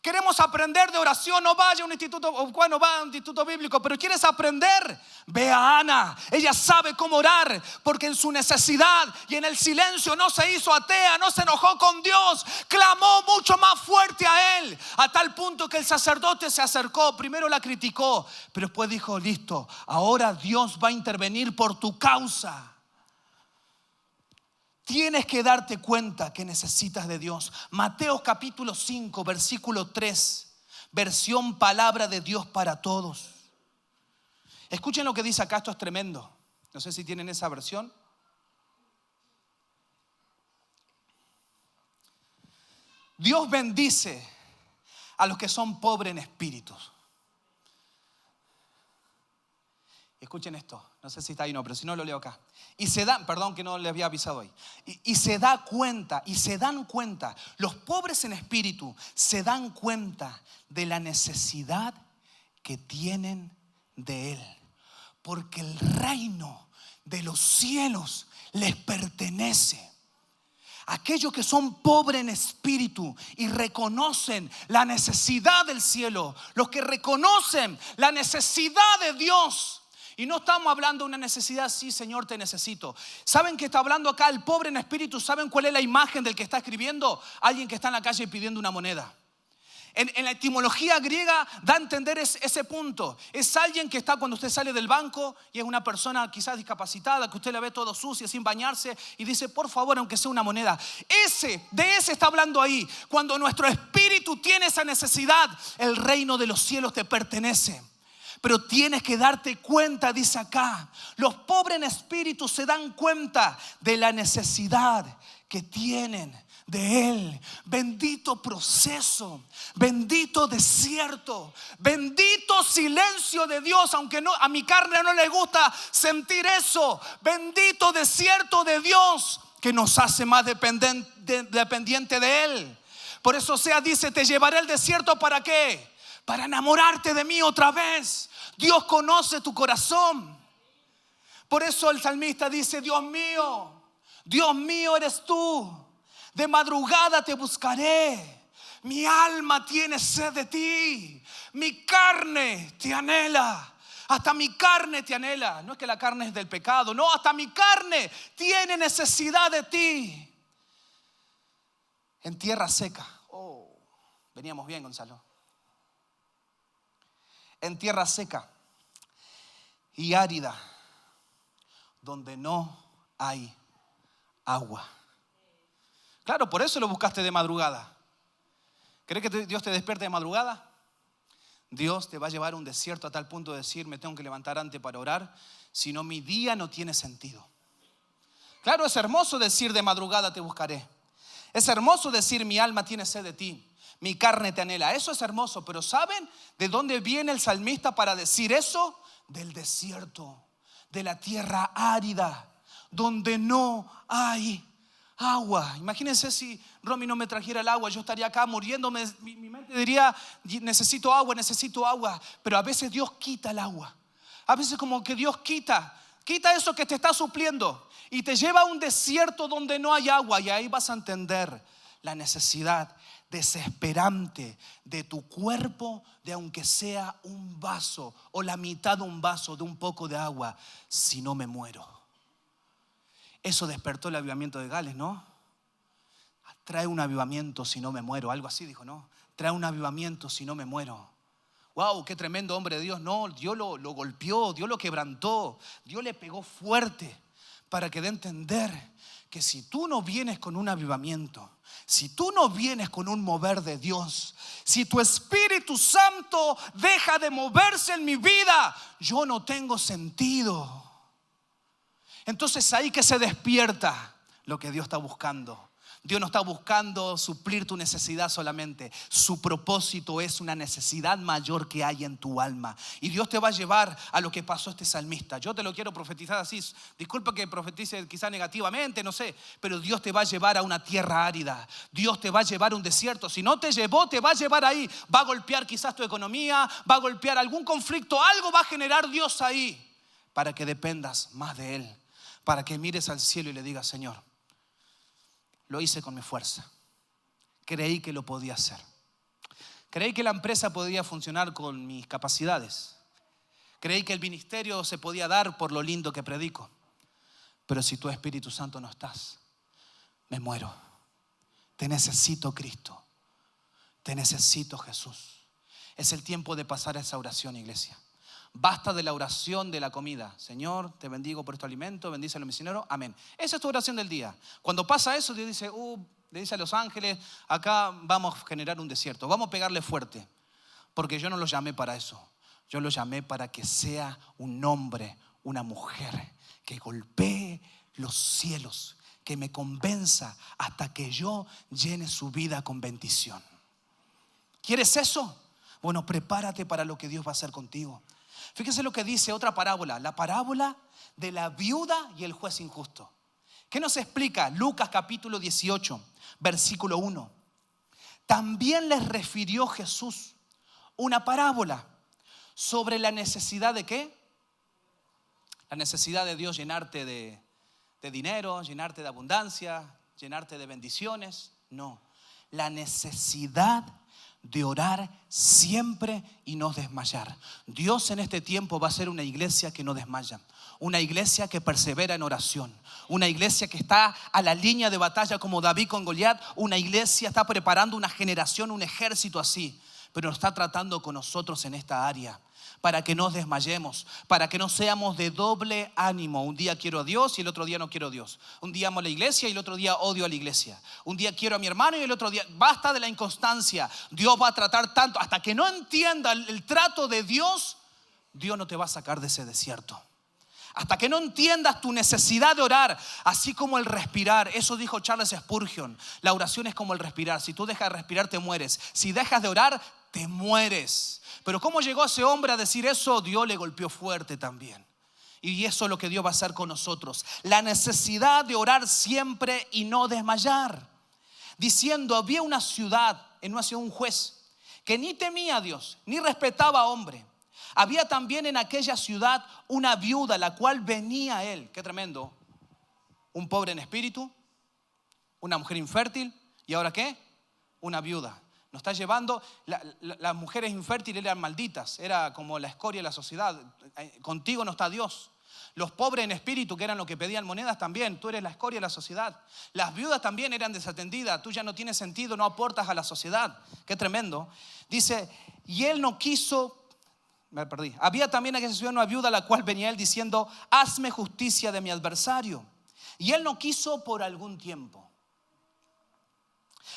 Queremos aprender de oración, no vaya a un instituto, bueno, va a un instituto bíblico, pero quieres aprender, ve a Ana. Ella sabe cómo orar, porque en su necesidad y en el silencio no se hizo atea, no se enojó con Dios, clamó mucho más fuerte a Él, a tal punto que el sacerdote se acercó, primero la criticó, pero después dijo, listo, ahora Dios va a intervenir por tu causa. Tienes que darte cuenta que necesitas de Dios. Mateo capítulo 5, versículo 3, versión palabra de Dios para todos. Escuchen lo que dice acá, esto es tremendo. No sé si tienen esa versión. Dios bendice a los que son pobres en espíritu. Escuchen esto, no sé si está ahí o no, pero si no lo leo acá. Y se dan, perdón que no les había avisado hoy. Y se dan cuenta, los pobres en espíritu se dan cuenta de la necesidad que tienen de Él. Porque el reino de los cielos les pertenece. Aquellos que son pobres en espíritu y reconocen la necesidad del cielo, los que reconocen la necesidad de Dios. Y no estamos hablando de una necesidad, sí, Señor, te necesito. ¿Saben qué está hablando acá el pobre en espíritu? ¿Saben cuál es la imagen del que está escribiendo? Alguien que está en la calle pidiendo una moneda. En la etimología griega da a entender ese punto. Es alguien que está cuando usted sale del banco y es una persona quizás discapacitada, que usted la ve todo sucia, sin bañarse y dice, por favor, aunque sea una moneda. De ese está hablando ahí. Cuando nuestro espíritu tiene esa necesidad, el reino de los cielos te pertenece. Pero tienes que darte cuenta, dice acá, los pobres en espíritu se dan cuenta de la necesidad que tienen de Él. Bendito proceso, bendito desierto, bendito silencio de Dios, aunque no, a mi carne no le gusta sentir eso. Bendito desierto de Dios que nos hace más dependiente de Él. Por eso dice, te llevaré al desierto, ¿para qué? Para enamorarte de mí otra vez. Dios conoce tu corazón. Por eso el salmista dice, Dios mío eres tú. De madrugada te buscaré. Mi alma tiene sed de ti. Mi carne te anhela. Hasta mi carne te anhela. No es que la carne es del pecado. No, hasta mi carne tiene necesidad de ti. En tierra seca. Veníamos bien, Gonzalo. En tierra seca y árida, donde no hay agua. Claro, por eso lo buscaste de madrugada. ¿Crees que Dios te despierte de madrugada? Dios te va a llevar a un desierto a tal punto de decir, me tengo que levantar antes para orar, si no mi día no tiene sentido. Claro, es hermoso decir de madrugada te buscaré. Es hermoso decir mi alma tiene sed de ti, mi carne te anhela. Eso es hermoso, pero ¿saben de dónde viene el salmista para decir eso? Del desierto, de la tierra árida, donde no hay agua. Imagínense si Romy no me trajera el agua, yo estaría acá muriéndome. Mi mente diría, necesito agua, necesito agua. Pero a veces Dios quita el agua. A veces como que Dios quita eso que te está supliendo y te lleva a un desierto donde no hay agua. Y ahí vas a entender la necesidad desesperante de tu cuerpo, de aunque sea un vaso o la mitad de un vaso de un poco de agua, si no me muero. Eso despertó el avivamiento de Gales, ¿no? Trae un avivamiento si no me muero. Algo así dijo, ¿no? Trae un avivamiento si no me muero. Wow, qué tremendo hombre de Dios. No, Dios lo golpeó, Dios lo quebrantó, Dios le pegó fuerte para que dé a entender que si tú no vienes con un avivamiento, si tú no vienes con un mover de Dios, si tu Espíritu Santo deja de moverse en mi vida, yo no tengo sentido. Entonces ahí que se despierta lo que Dios está buscando. Dios no está buscando suplir tu necesidad solamente. Su propósito es una necesidad mayor que hay en tu alma. Y Dios te va a llevar a lo que pasó este salmista. Yo te lo quiero profetizar así. Disculpa que profetice quizá negativamente, no sé. Pero Dios te va a llevar a una tierra árida. Dios te va a llevar a un desierto. Si no te llevó, te va a llevar ahí. Va a golpear quizás tu economía. Va a golpear algún conflicto. Algo va a generar Dios ahí para que dependas más de Él. Para que mires al cielo y le digas, Señor, lo hice con mi fuerza. Creí que lo podía hacer. Creí que la empresa podía funcionar con mis capacidades. Creí que el ministerio se podía dar por lo lindo que predico. Pero si tu Espíritu Santo no estás, me muero. Te necesito, Cristo. Te necesito, Jesús. Es el tiempo de pasar a esa oración, iglesia. Basta de la oración de la comida. Señor, te bendigo por este alimento, bendice a los misioneros, amén. Esa es tu oración del día. Cuando pasa eso, Dios dice, le dice a los ángeles, acá vamos a generar un desierto, vamos a pegarle fuerte, porque yo no los llamé para eso. Yo los llamé para que sea un hombre, una mujer, que golpee los cielos, que me convenza hasta que yo llene su vida con bendición. ¿Quieres eso? Bueno, prepárate para lo que Dios va a hacer contigo. Fíjese lo que dice otra parábola, la parábola de la viuda y el juez injusto. ¿Qué nos explica? Lucas capítulo 18, versículo 1. También les refirió Jesús una parábola sobre la necesidad de ¿qué? La necesidad de Dios llenarte de dinero, llenarte de abundancia, llenarte de bendiciones. No, la necesidad de orar siempre y no desmayar. Dios en este tiempo va a ser una iglesia que no desmaya, una iglesia que persevera en oración, una iglesia que está a la línea de batalla como David con Goliat. Una iglesia está preparando una generación, un ejército así, pero está tratando con nosotros en esta área para que no desmayemos, para que no seamos de doble ánimo. Un día quiero a Dios y el otro día no quiero a Dios. Un día amo a la iglesia y el otro día odio a la iglesia. Un día quiero a mi hermano y el otro día. Basta de la inconstancia. Dios va a tratar tanto. Hasta que no entienda el trato de Dios, Dios no te va a sacar de ese desierto. Hasta que no entiendas tu necesidad de orar, así como el respirar. Eso dijo Charles Spurgeon. La oración es como el respirar. Si tú dejas de respirar, te mueres. Si dejas de orar, te mueres. Pero ¿cómo llegó ese hombre a decir eso? Dios le golpeó fuerte también. Y eso es lo que Dios va a hacer con nosotros. La necesidad de orar siempre y no desmayar. Diciendo, había una ciudad, en una ciudad un juez, que ni temía a Dios, ni respetaba a hombre. Había también en aquella ciudad una viuda, la cual venía a él. Qué tremendo. Un pobre en espíritu, una mujer infértil, ¿y ahora qué? Una viuda. Nos está llevando, las mujeres infértiles eran malditas, era como la escoria de la sociedad. Contigo no está Dios. Los pobres en espíritu, que eran los que pedían monedas, también, tú eres la escoria de la sociedad. Las viudas también eran desatendidas, tú ya no tienes sentido, no aportas a la sociedad. Qué tremendo. Dice, y él no quiso, me perdí. Había también en aquella ciudad una viuda, la cual venía él diciendo, hazme justicia de mi adversario. Y él no quiso por algún tiempo.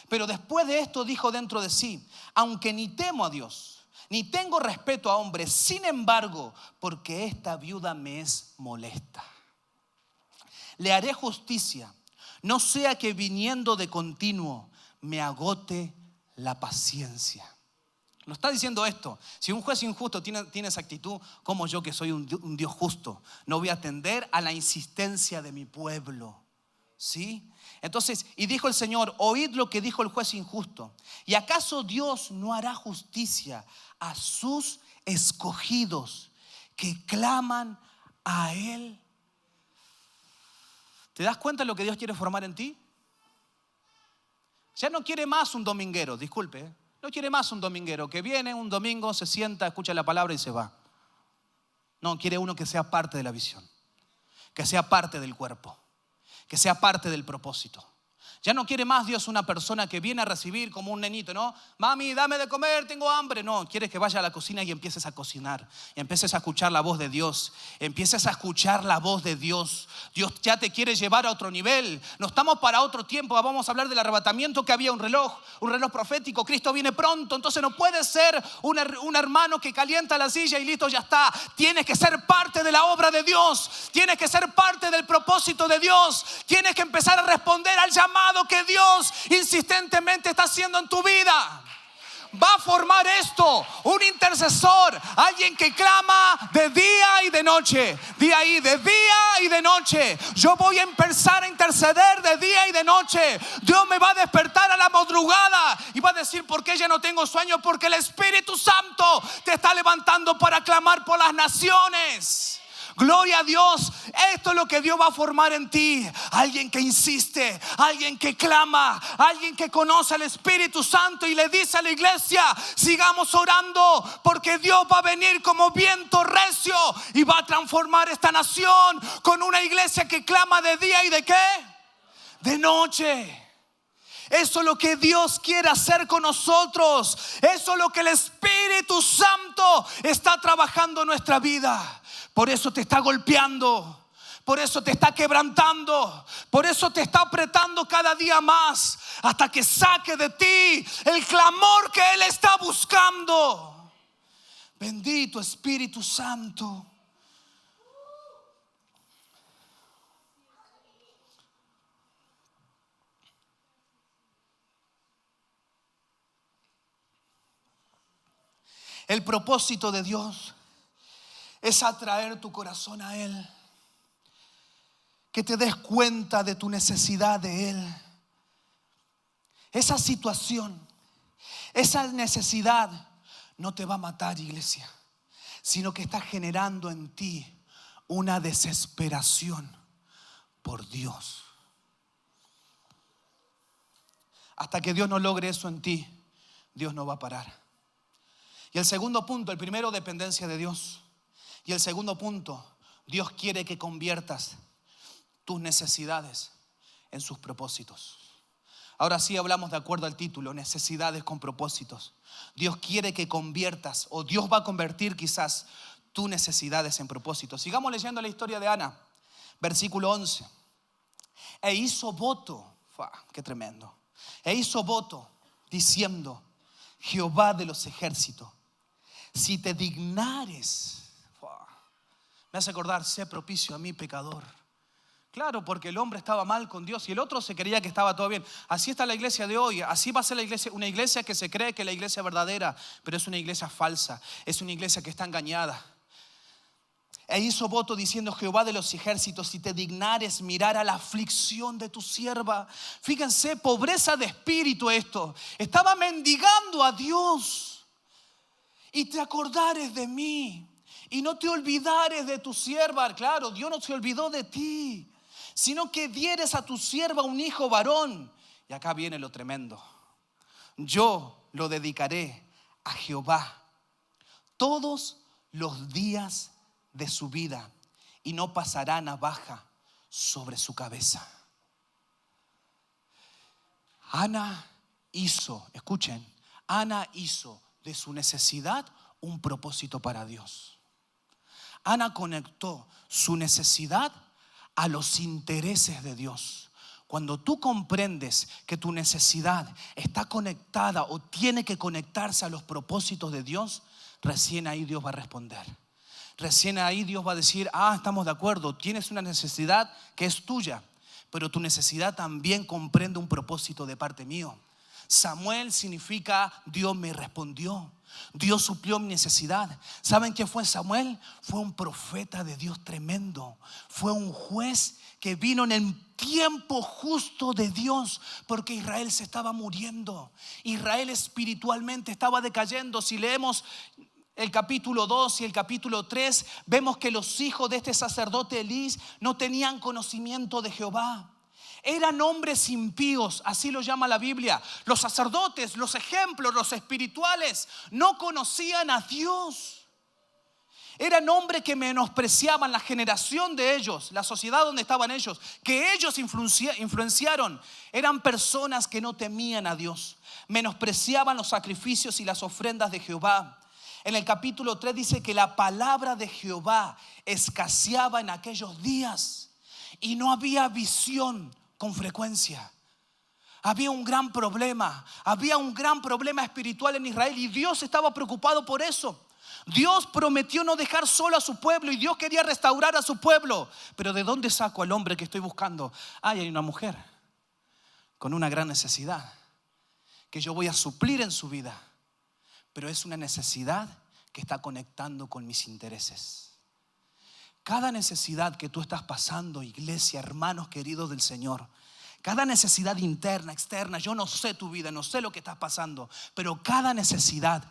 Pero después de esto dijo dentro de sí, aunque ni temo a Dios, ni tengo respeto a hombres. Sin embargo, porque esta viuda me es molesta, le haré justicia, no sea que viniendo de continuo me agote la paciencia. No está diciendo esto. Si un juez injusto tiene esa actitud, como yo que soy un Dios justo, no voy a atender a la insistencia de mi pueblo. ¿Sí? Entonces, y dijo el Señor, oíd lo que dijo el juez injusto. ¿Y acaso Dios no hará justicia a sus escogidos que claman a Él? ¿Te das cuenta de lo que Dios quiere formar en ti? Ya no quiere más un dominguero, disculpe. No quiere más un dominguero que viene un domingo, se sienta, escucha la palabra y se va. No, quiere uno que sea parte de la visión, que sea parte del cuerpo, que sea parte del propósito. Ya no quiere más Dios una persona que viene a recibir como un nenito, ¿no? Mami, dame de comer, tengo hambre. No, quiere que vaya a la cocina y empieces a cocinar. Y empieces a escuchar la voz de Dios. Empieces a escuchar la voz de Dios. Dios ya te quiere llevar a otro nivel. No estamos para otro tiempo. Vamos a hablar del arrebatamiento, que había un reloj profético. Cristo viene pronto. Entonces no puede ser un hermano que calienta la silla y listo, ya está. Tienes que ser parte de la obra de Dios. Tienes que ser parte del propósito de Dios. Tienes que empezar a responder al llamado que Dios insistentemente está haciendo en tu vida. Va a formar esto un intercesor, alguien que clama de día y de noche, de día y de noche. Yo voy a empezar a interceder de día y de noche. Dios me va a despertar a la madrugada y va a decir, ¿por qué ya no tengo sueño? Porque el Espíritu Santo te está levantando para clamar por las naciones. Gloria a Dios. Esto es lo que Dios va a formar en ti. Alguien que insiste, alguien que clama, alguien que conoce al Espíritu Santo y le dice a la iglesia, sigamos orando, porque Dios va a venir como viento recio y va a transformar esta nación con una iglesia que clama de día y de ¿qué? De noche. Eso es lo que Dios quiere hacer con nosotros. Eso es lo que el Espíritu Santo está trabajando en nuestra vida. Por eso te está golpeando, por eso te está quebrantando, por eso te está apretando cada día más, hasta que saque de ti el clamor que Él está buscando. Bendito Espíritu Santo. El propósito de Dios es atraer tu corazón a Él. Que te des cuenta de tu necesidad de Él. Esa situación, esa necesidad no te va a matar, iglesia, sino que está generando en ti una desesperación por Dios. Hasta que Dios no logre eso en ti, Dios no va a parar. Y el segundo punto, el primero, dependencia de Dios. Y el segundo punto, Dios quiere que conviertas tus necesidades en sus propósitos. Ahora sí hablamos de acuerdo al título, necesidades con propósitos. Dios quiere que conviertas, o Dios va a convertir quizás tus necesidades en propósitos. Sigamos leyendo la historia de Ana, versículo 11. E hizo voto, qué tremendo. E hizo voto diciendo, Jehová de los ejércitos, si te dignares, me hace acordar, sé propicio a mí, pecador. Claro, porque el hombre estaba mal con Dios y el otro se creía que estaba todo bien. Así está la iglesia de hoy. Así va a ser la iglesia, una iglesia que se cree que es la iglesia verdadera, pero es una iglesia falsa. Es una iglesia que está engañada. E hizo voto diciendo, Jehová de los ejércitos, si te dignares mirar a la aflicción de tu sierva. Fíjense, pobreza de espíritu esto. Estaba mendigando a Dios. Y te acordares de mí. Y no te olvidares de tu sierva. Claro, Dios no se olvidó de ti, sino que dieres a tu sierva un hijo varón. Y acá viene lo tremendo. Yo lo dedicaré a Jehová todos los días de su vida, y no pasará navaja sobre su cabeza. Ana hizo, escuchen, Ana hizo de su necesidad un propósito para Dios. Ana conectó su necesidad a los intereses de Dios. Cuando tú comprendes que tu necesidad está conectada o tiene que conectarse a los propósitos de Dios, recién ahí Dios va a responder. Recién ahí Dios va a decir, estamos de acuerdo, tienes una necesidad que es tuya, pero tu necesidad también comprende un propósito de parte mío. Samuel significa Dios me respondió. Dios suplió mi necesidad. ¿Saben qué fue Samuel? Fue un profeta de Dios tremendo. Fue un juez que vino en el tiempo justo de Dios, porque Israel se estaba muriendo. Israel espiritualmente estaba decayendo. Si leemos el capítulo 2 y el capítulo 3, vemos que los hijos de este sacerdote Elí no tenían conocimiento de Jehová. Eran hombres impíos, así lo llama la Biblia. Los sacerdotes, los ejemplos, los espirituales, no conocían a Dios. Eran hombres que menospreciaban la generación de ellos, la sociedad donde estaban ellos, que ellos influenciaron. Eran personas que no temían a Dios, menospreciaban los sacrificios y las ofrendas de Jehová. En el capítulo 3 dice que la palabra de Jehová escaseaba en aquellos días y no había visión con frecuencia. Había un gran problema espiritual en Israel y Dios estaba preocupado por eso. Dios prometió no dejar solo a su pueblo y Dios quería restaurar a su pueblo. Pero ¿de dónde saco al hombre que estoy buscando? Hay una mujer con una gran necesidad que yo voy a suplir en su vida, pero es una necesidad que está conectando con mis intereses. Cada necesidad que tú estás pasando, iglesia, hermanos queridos del Señor, cada necesidad interna, externa, yo no sé tu vida, no sé lo que estás pasando, pero cada necesidad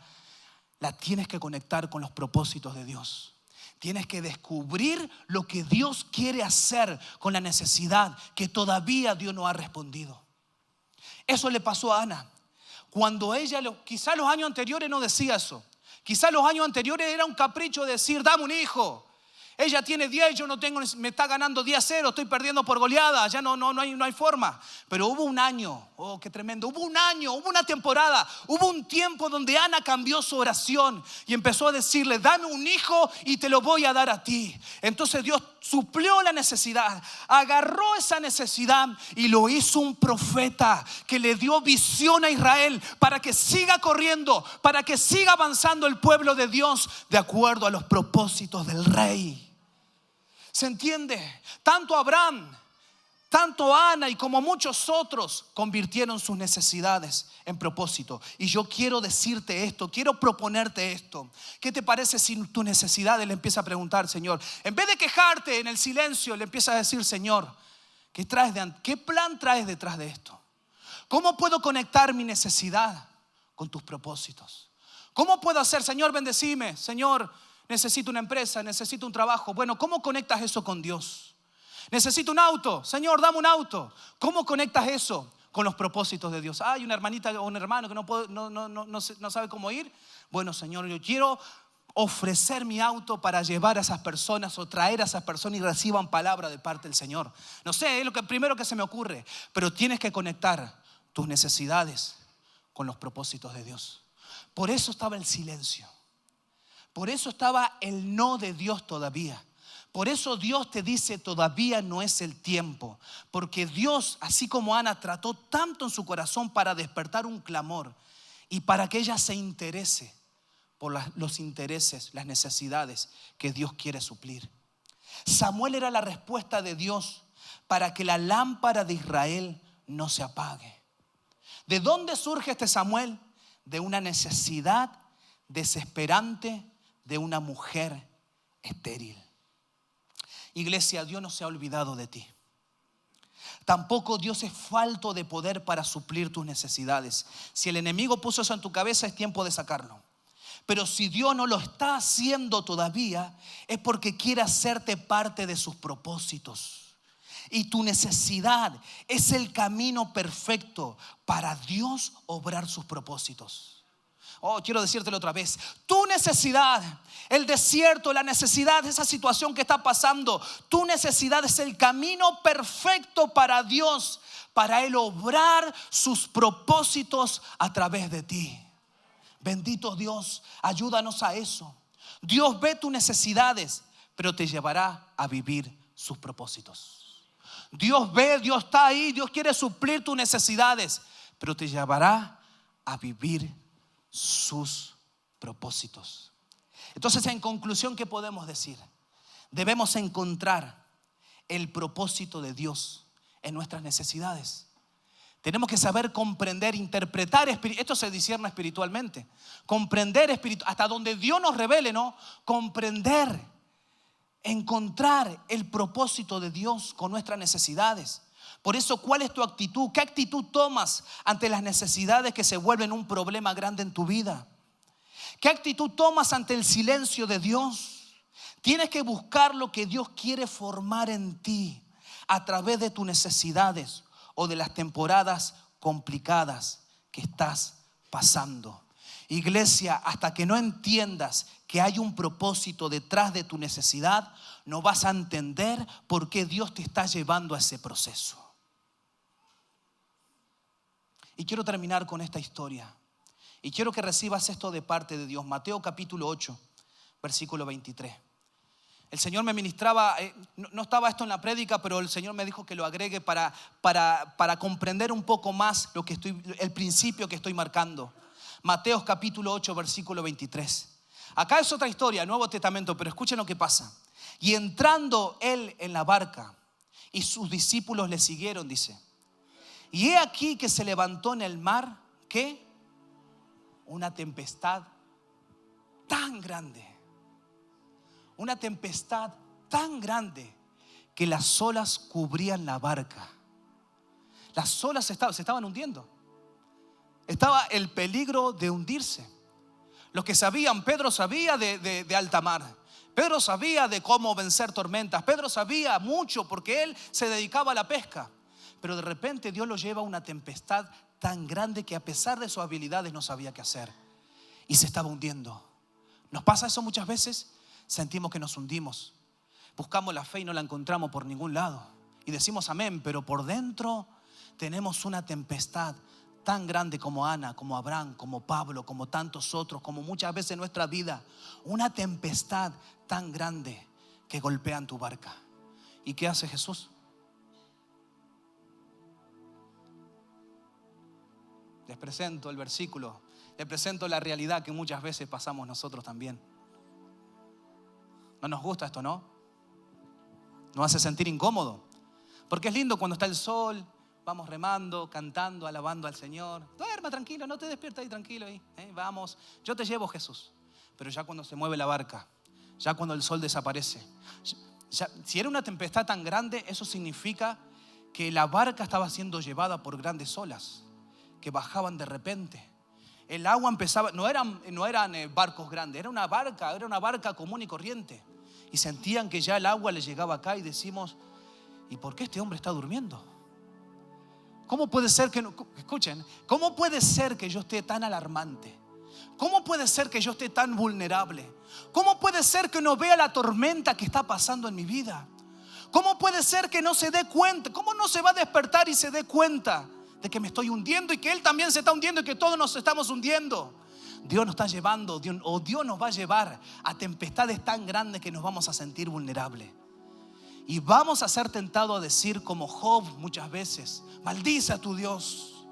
la tienes que conectar con los propósitos de Dios. Tienes que descubrir lo que Dios quiere hacer con la necesidad que todavía Dios no ha respondido. Eso le pasó a Ana. Cuando ella, quizás los años anteriores no decía eso. Quizás los años anteriores era un capricho de decir, dame un hijo. Ella tiene 10, yo no tengo, me está ganando 10-0, estoy perdiendo por goleada, ya no hay forma. Pero hubo un año, qué tremendo, hubo una temporada, hubo un tiempo donde Ana cambió su oración y empezó a decirle, dame un hijo y te lo voy a dar a ti. Entonces Dios suplió la necesidad, agarró esa necesidad y lo hizo un profeta que le dio visión a Israel para que siga corriendo, para que siga avanzando el pueblo de Dios de acuerdo a los propósitos del rey. ¿Se entiende? Tanto Abraham, tanto Ana y como muchos otros convirtieron sus necesidades en propósito. Y yo quiero decirte esto, quiero proponerte esto. ¿Qué te parece si tu necesidad le empieza a preguntar, Señor? En vez de quejarte en el silencio, le empiezas a decir, Señor, ¿qué plan traes detrás de esto? ¿Cómo puedo conectar mi necesidad con tus propósitos? ¿Cómo puedo hacer, Señor, bendecime, Señor, necesito una empresa, necesito un trabajo? Bueno, ¿cómo conectas eso con Dios? Necesito un auto, Señor, dame un auto. ¿Cómo conectas eso con los propósitos de Dios? Hay una hermanita o un hermano que no sabe cómo ir. Bueno, Señor, yo quiero ofrecer mi auto para llevar a esas personas o traer a esas personas y reciban palabra de parte del Señor. No sé, es lo primero que se me ocurre. Pero tienes que conectar tus necesidades con los propósitos de Dios. Por eso estaba el silencio. Por eso estaba el no de Dios todavía. Por eso Dios te dice todavía no es el tiempo. Porque Dios, así como Ana, trató tanto en su corazón para despertar un clamor y para que ella se interese por los intereses, las necesidades que Dios quiere suplir. Samuel era la respuesta de Dios para que la lámpara de Israel no se apague. ¿De dónde surge este Samuel? De una necesidad desesperante de una mujer estéril. Iglesia, Dios no se ha olvidado de ti. Tampoco Dios es falto de poder para suplir tus necesidades. Si el enemigo puso eso en tu cabeza, es tiempo de sacarlo. Pero si Dios no lo está haciendo todavía, es porque quiere hacerte parte de sus propósitos. Y tu necesidad es el camino perfecto para Dios obrar sus propósitos. Quiero decírtelo otra vez. Tu necesidad, el desierto, la necesidad, esa situación que está pasando, tu necesidad es el camino perfecto para Dios, para Él obrar sus propósitos a través de ti. Bendito Dios, ayúdanos a eso. Dios ve tus necesidades, pero te llevará a vivir sus propósitos. Dios ve, Dios está ahí, Dios quiere suplir tus necesidades, pero te llevará a vivir sus propósitos. Entonces, en conclusión, ¿qué podemos decir? Debemos encontrar el propósito de Dios en nuestras necesidades. Tenemos que saber comprender, interpretar, esto se discierne espiritualmente, comprender hasta donde Dios nos revele, ¿no? Comprender, encontrar el propósito de Dios con nuestras necesidades. Por eso, ¿cuál es tu actitud? ¿Qué actitud tomas ante las necesidades que se vuelven un problema grande en tu vida? ¿Qué actitud tomas ante el silencio de Dios? Tienes que buscar lo que Dios quiere formar en ti a través de tus necesidades o de las temporadas complicadas que estás pasando. Iglesia, hasta que no entiendas que hay un propósito detrás de tu necesidad, no vas a entender por qué Dios te está llevando a ese proceso. Y quiero terminar con esta historia. Y quiero que recibas esto de parte de Dios. Mateo capítulo 8, versículo 23. El Señor me ministraba, no estaba esto en la prédica, pero el Señor me dijo que lo agregue para comprender un poco más el principio que estoy marcando. Mateo capítulo 8, versículo 23. Acá es otra historia, Nuevo Testamento, pero escuchen lo que pasa. Y entrando él en la barca y sus discípulos le siguieron, dice. Y he aquí que se levantó en el mar, ¿qué? Una tempestad tan grande. Una tempestad tan grande que las olas cubrían la barca. Las olas se estaban hundiendo. Estaba el peligro de hundirse. Los que sabían, Pedro sabía de alta mar. Pedro sabía de cómo vencer tormentas. Pedro sabía mucho porque él se dedicaba a la pesca. Pero de repente Dios lo lleva a una tempestad tan grande que a pesar de sus habilidades no sabía qué hacer. Y se estaba hundiendo. ¿Nos pasa eso muchas veces? Sentimos que nos hundimos. Buscamos la fe y no la encontramos por ningún lado. Y decimos amén, pero por dentro tenemos una tempestad tan grande como Ana, como Abraham, como Pablo, como tantos otros, como muchas veces en nuestra vida. Una tempestad tan grande que golpea en tu barca. ¿Y qué hace Jesús? Les presento el versículo, les presento la realidad que muchas veces pasamos nosotros también. No nos gusta esto, ¿no? Nos hace sentir incómodo. Porque es lindo cuando está el sol, vamos remando, cantando, alabando al Señor. Duerma tranquilo, no te despiertes ahí tranquilo. Vamos, yo te llevo, Jesús. Pero ya cuando se mueve la barca, ya cuando el sol desaparece, si era una tempestad tan grande, eso significa que la barca estaba siendo llevada por grandes olas que bajaban de repente. El agua empezaba, no eran barcos grandes, era una barca común y corriente. Y sentían que ya el agua les llegaba acá y decimos, ¿y por qué este hombre está durmiendo? ¿Cómo puede ser que no, escuchen, cómo puede ser que yo esté tan alarmante? ¿Cómo puede ser que yo esté tan vulnerable? ¿Cómo puede ser que no vea la tormenta que está pasando en mi vida? ¿Cómo puede ser que no se dé cuenta? ¿Cómo no se va a despertar y se dé cuenta de que me estoy hundiendo y que él también se está hundiendo y que todos nos estamos hundiendo? Dios nos está llevando, Dios nos va a llevar a tempestades tan grandes que nos vamos a sentir vulnerables. Y vamos a ser tentados a decir como Job muchas veces, maldice a tu Dios.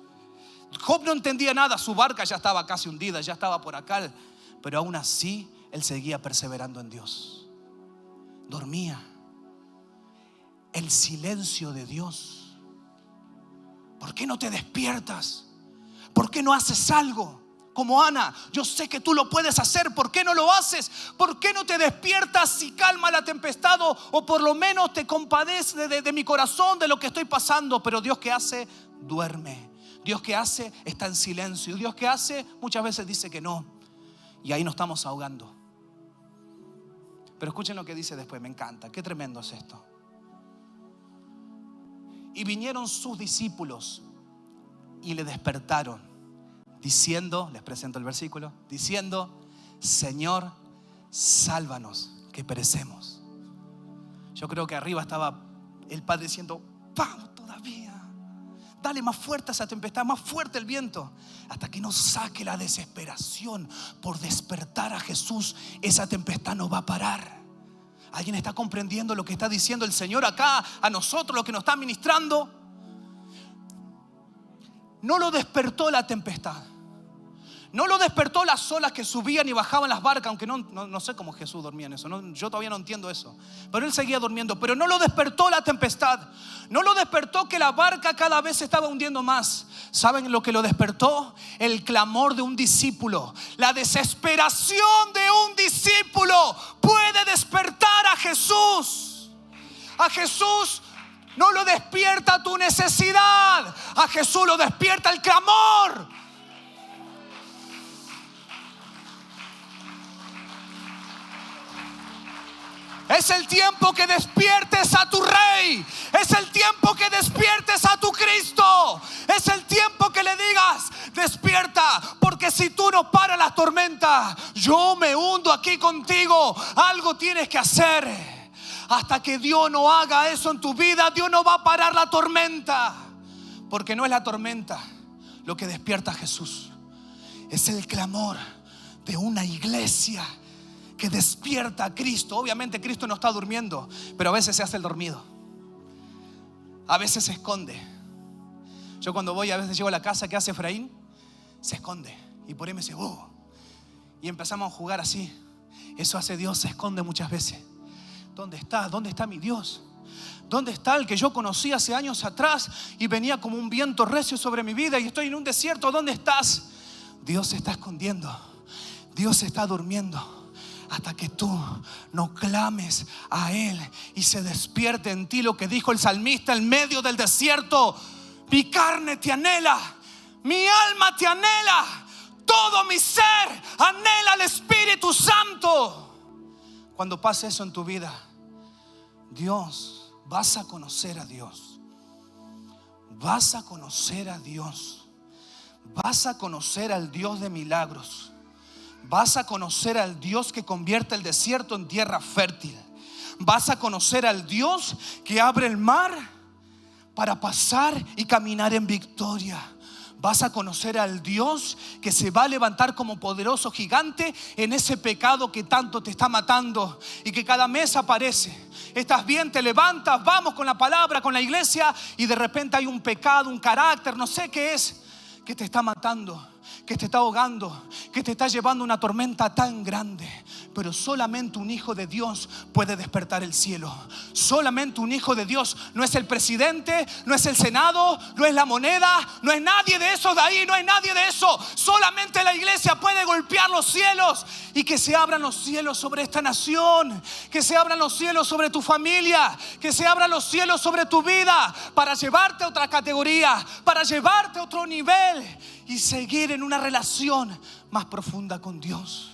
Job no entendía nada, su barca ya estaba casi hundida, ya estaba por acá. Pero aún así, él seguía perseverando en Dios. Dormía. El silencio de Dios. ¿Por qué no te despiertas? ¿Por qué no haces algo? Como Ana, yo sé que tú lo puedes hacer. ¿Por qué no lo haces? ¿Por qué no te despiertas y calma la tempestad? O por lo menos te compadeces de mi corazón, de lo que estoy pasando. Pero Dios, ¿qué hace? Duerme. Dios, ¿qué hace? Está en silencio. Dios, ¿qué hace? Muchas veces dice que no. Y ahí nos estamos ahogando. Pero escuchen lo que dice después, me encanta. Qué tremendo es esto. Y vinieron sus discípulos y le despertaron, diciendo, les presento el versículo, diciendo, Señor, sálvanos, que perecemos. Yo creo que arriba estaba el Padre diciendo, vamos todavía, dale más fuerte a esa tempestad, más fuerte el viento, hasta que nos saque la desesperación por despertar a Jesús. Esa tempestad no va a parar. ¿Alguien está comprendiendo lo que está diciendo el Señor acá a nosotros, lo que nos está ministrando? No lo despertó la tempestad. No lo despertó las olas que subían y bajaban las barcas, aunque no sé cómo Jesús dormía en eso. Yo todavía no entiendo eso. Pero Él seguía durmiendo. Pero no lo despertó la tempestad. No lo despertó que la barca cada vez se estaba hundiendo más. ¿Saben lo que lo despertó? El clamor de un discípulo. La desesperación de un discípulo puede despertar a Jesús. A Jesús no lo despierta tu necesidad. A Jesús lo despierta el clamor. Es el tiempo que despiertes a tu Rey. Es el tiempo que despiertes a tu Cristo. Es el tiempo que le digas: despierta, porque si tú no paras las tormentas, yo me hundo aquí contigo. Algo tienes que hacer. Hasta que Dios no haga eso en tu vida, Dios no va a parar la tormenta. Porque no es la tormenta lo que despierta a Jesús. Es el clamor de una iglesia que despierta a Cristo. Obviamente Cristo no está durmiendo, pero a veces se hace el dormido. A veces se esconde. Yo cuando voy, a veces llego a la casa que hace Efraín, se esconde. Y por ahí me dice, y empezamos a jugar así. Eso hace Dios, se esconde muchas veces. ¿Dónde está? ¿Dónde está mi Dios? ¿Dónde está el que yo conocí hace años atrás y venía como un viento recio sobre mi vida y estoy en un desierto? ¿Dónde estás? Dios se está escondiendo. Dios se está durmiendo. Hasta que tú no clames a Él y se despierte en ti lo que dijo el salmista en medio del desierto: mi carne te anhela, mi alma te anhela, todo mi ser anhela al Espíritu Santo. Cuando pase eso en tu vida, Dios, vas a conocer a Dios. Vas a conocer a Dios. Vas a conocer al Dios de milagros. Vas a conocer al Dios que convierte el desierto en tierra fértil. Vas a conocer al Dios que abre el mar para pasar y caminar en victoria. Vas a conocer al Dios que se va a levantar como poderoso gigante en ese pecado que tanto te está matando y que cada mes aparece. Estás bien, te levantas, vamos con la palabra, con la iglesia, y de repente hay un pecado, un carácter, no sé qué es, que te está matando, que te está ahogando, que te está llevando una tormenta tan grande. Pero solamente un hijo de Dios puede despertar el cielo. Solamente un hijo de Dios. No es el presidente, no es el Senado, no es la moneda, no es nadie de eso de ahí, no es nadie de eso. Solamente la iglesia puede golpear los cielos y que se abran los cielos sobre esta nación, que se abran los cielos sobre tu familia, que se abran los cielos sobre tu vida, para llevarte a otra categoría, para llevarte a otro nivel y seguir en una relación más profunda con Dios.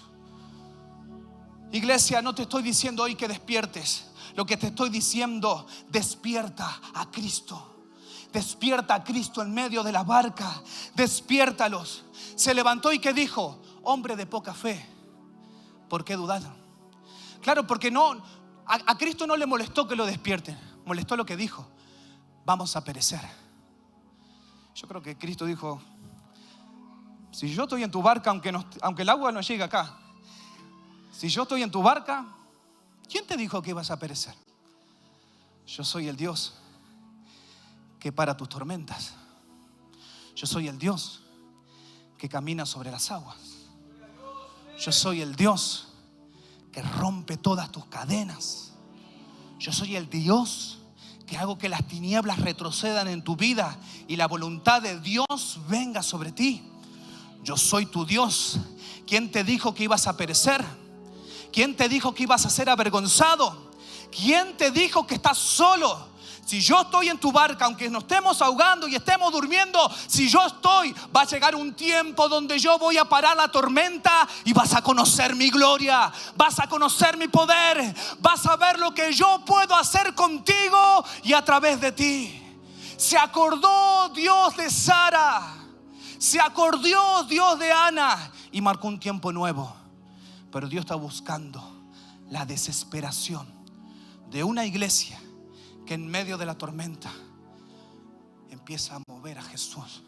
Iglesia, no te estoy diciendo hoy que despiertes. Lo que te estoy diciendo: despierta a Cristo. Despierta a Cristo en medio de la barca. Despiértalos. Se levantó y ¿qué dijo? Hombre de poca fe, ¿por qué dudaron? Claro, porque a Cristo no le molestó que lo despierten. Molestó lo que dijo: vamos a perecer. Yo creo que Cristo dijo: si yo estoy en tu barca, aunque el agua no llegue acá, si yo estoy en tu barca, ¿quién te dijo que ibas a perecer? Yo soy el Dios que para tus tormentas. Yo soy el Dios que camina sobre las aguas. Yo soy el Dios que rompe todas tus cadenas. Yo soy el Dios que hago que las tinieblas retrocedan en tu vida y la voluntad de Dios venga sobre ti. Yo soy tu Dios. ¿Quién te dijo que ibas a perecer? ¿Quién te dijo que ibas a ser avergonzado? ¿Quién te dijo que estás solo? Si yo estoy en tu barca, aunque nos estemos ahogando y estemos durmiendo, si yo estoy, va a llegar un tiempo donde yo voy a parar la tormenta y vas a conocer mi gloria, vas a conocer mi poder, vas a ver lo que yo puedo hacer contigo y a través de ti. Se acordó Dios de Sara, se acordó Dios de Ana y marcó un tiempo nuevo. Pero Dios está buscando la desesperación de una iglesia que en medio de la tormenta empieza a mover a Jesús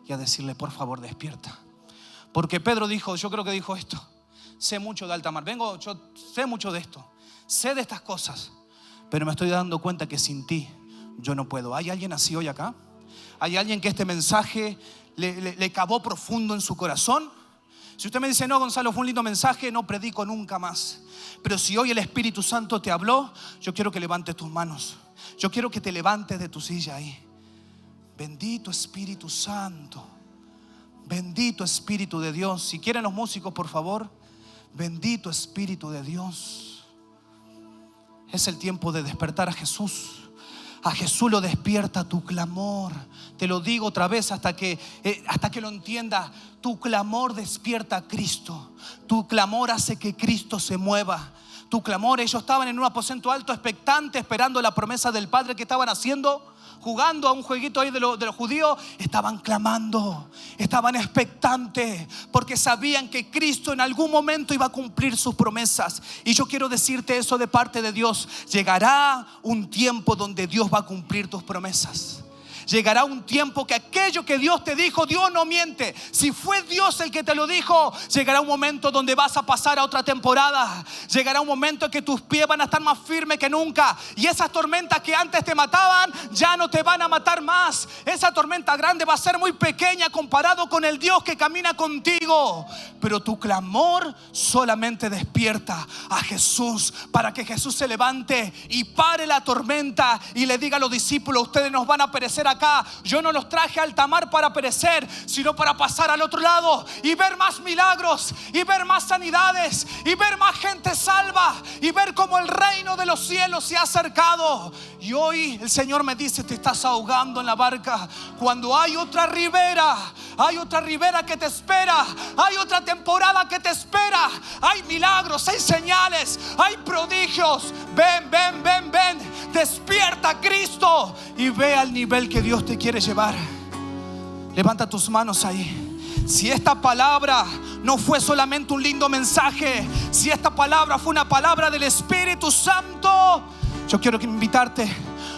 y a decirle: por favor, despierta. Porque Pedro dijo, yo creo que dijo esto: sé mucho de alta mar. Yo sé mucho de esto. Sé de estas cosas, pero me estoy dando cuenta que sin ti yo no puedo. ¿Hay alguien así hoy acá? ¿Hay alguien que este mensaje le cavó profundo en su corazón? Si usted me dice, no, Gonzalo, fue un lindo mensaje, no predico nunca más. Pero si hoy el Espíritu Santo te habló, yo quiero que levantes tus manos. Yo quiero que te levantes de tu silla ahí. Bendito Espíritu Santo. Bendito Espíritu de Dios. Si quieren los músicos, por favor. Bendito Espíritu de Dios. Es el tiempo de despertar a Jesús. A Jesús lo despierta tu clamor. Te lo digo otra vez hasta que lo entienda. Tu clamor despierta a Cristo. Tu clamor hace que Cristo se mueva. Tu clamor, ellos estaban en un aposento alto expectante, esperando la promesa del Padre. que estaban haciendo? Jugando a un jueguito ahí de los judíos. Estaban clamando, estaban expectantes, porque sabían que Cristo en algún momento iba a cumplir sus promesas. Y yo quiero decirte eso de parte de Dios. Llegará un tiempo donde Dios va a cumplir tus promesas. Llegará un tiempo que aquello que Dios te dijo, Dios no miente. Si fue Dios el que te lo dijo, llegará un momento donde vas a pasar a otra temporada. Llegará un momento en que tus pies van a estar más firmes que nunca. Y esas tormentas que antes te mataban, ya no te van a matar más. Esa tormenta grande va a ser muy pequeña comparado con el Dios que camina contigo. Pero tu clamor solamente despierta a Jesús, para que Jesús se levante y pare la tormenta y le diga a los discípulos: ustedes nos van a perecer acá. Yo no los traje al alta mar para perecer, sino para pasar al otro lado y ver más milagros, y ver más sanidades, y ver más gente salva, y ver cómo el reino de los cielos se ha acercado. Y hoy el Señor me dice: te estás ahogando en la barca, cuando hay otra ribera. Hay otra ribera que te espera. Hay otra temporada que te espera. Hay milagros, hay señales, hay prodigios. Ven, ven, ven, ven. Despierta a Cristo y ve al nivel que Dios te quiere llevar. Levanta tus manos ahí. Si esta palabra no fue solamente un lindo mensaje, si esta palabra fue una palabra del Espíritu Santo, yo quiero invitarte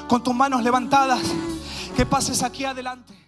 con tus manos levantadas, que pases aquí adelante.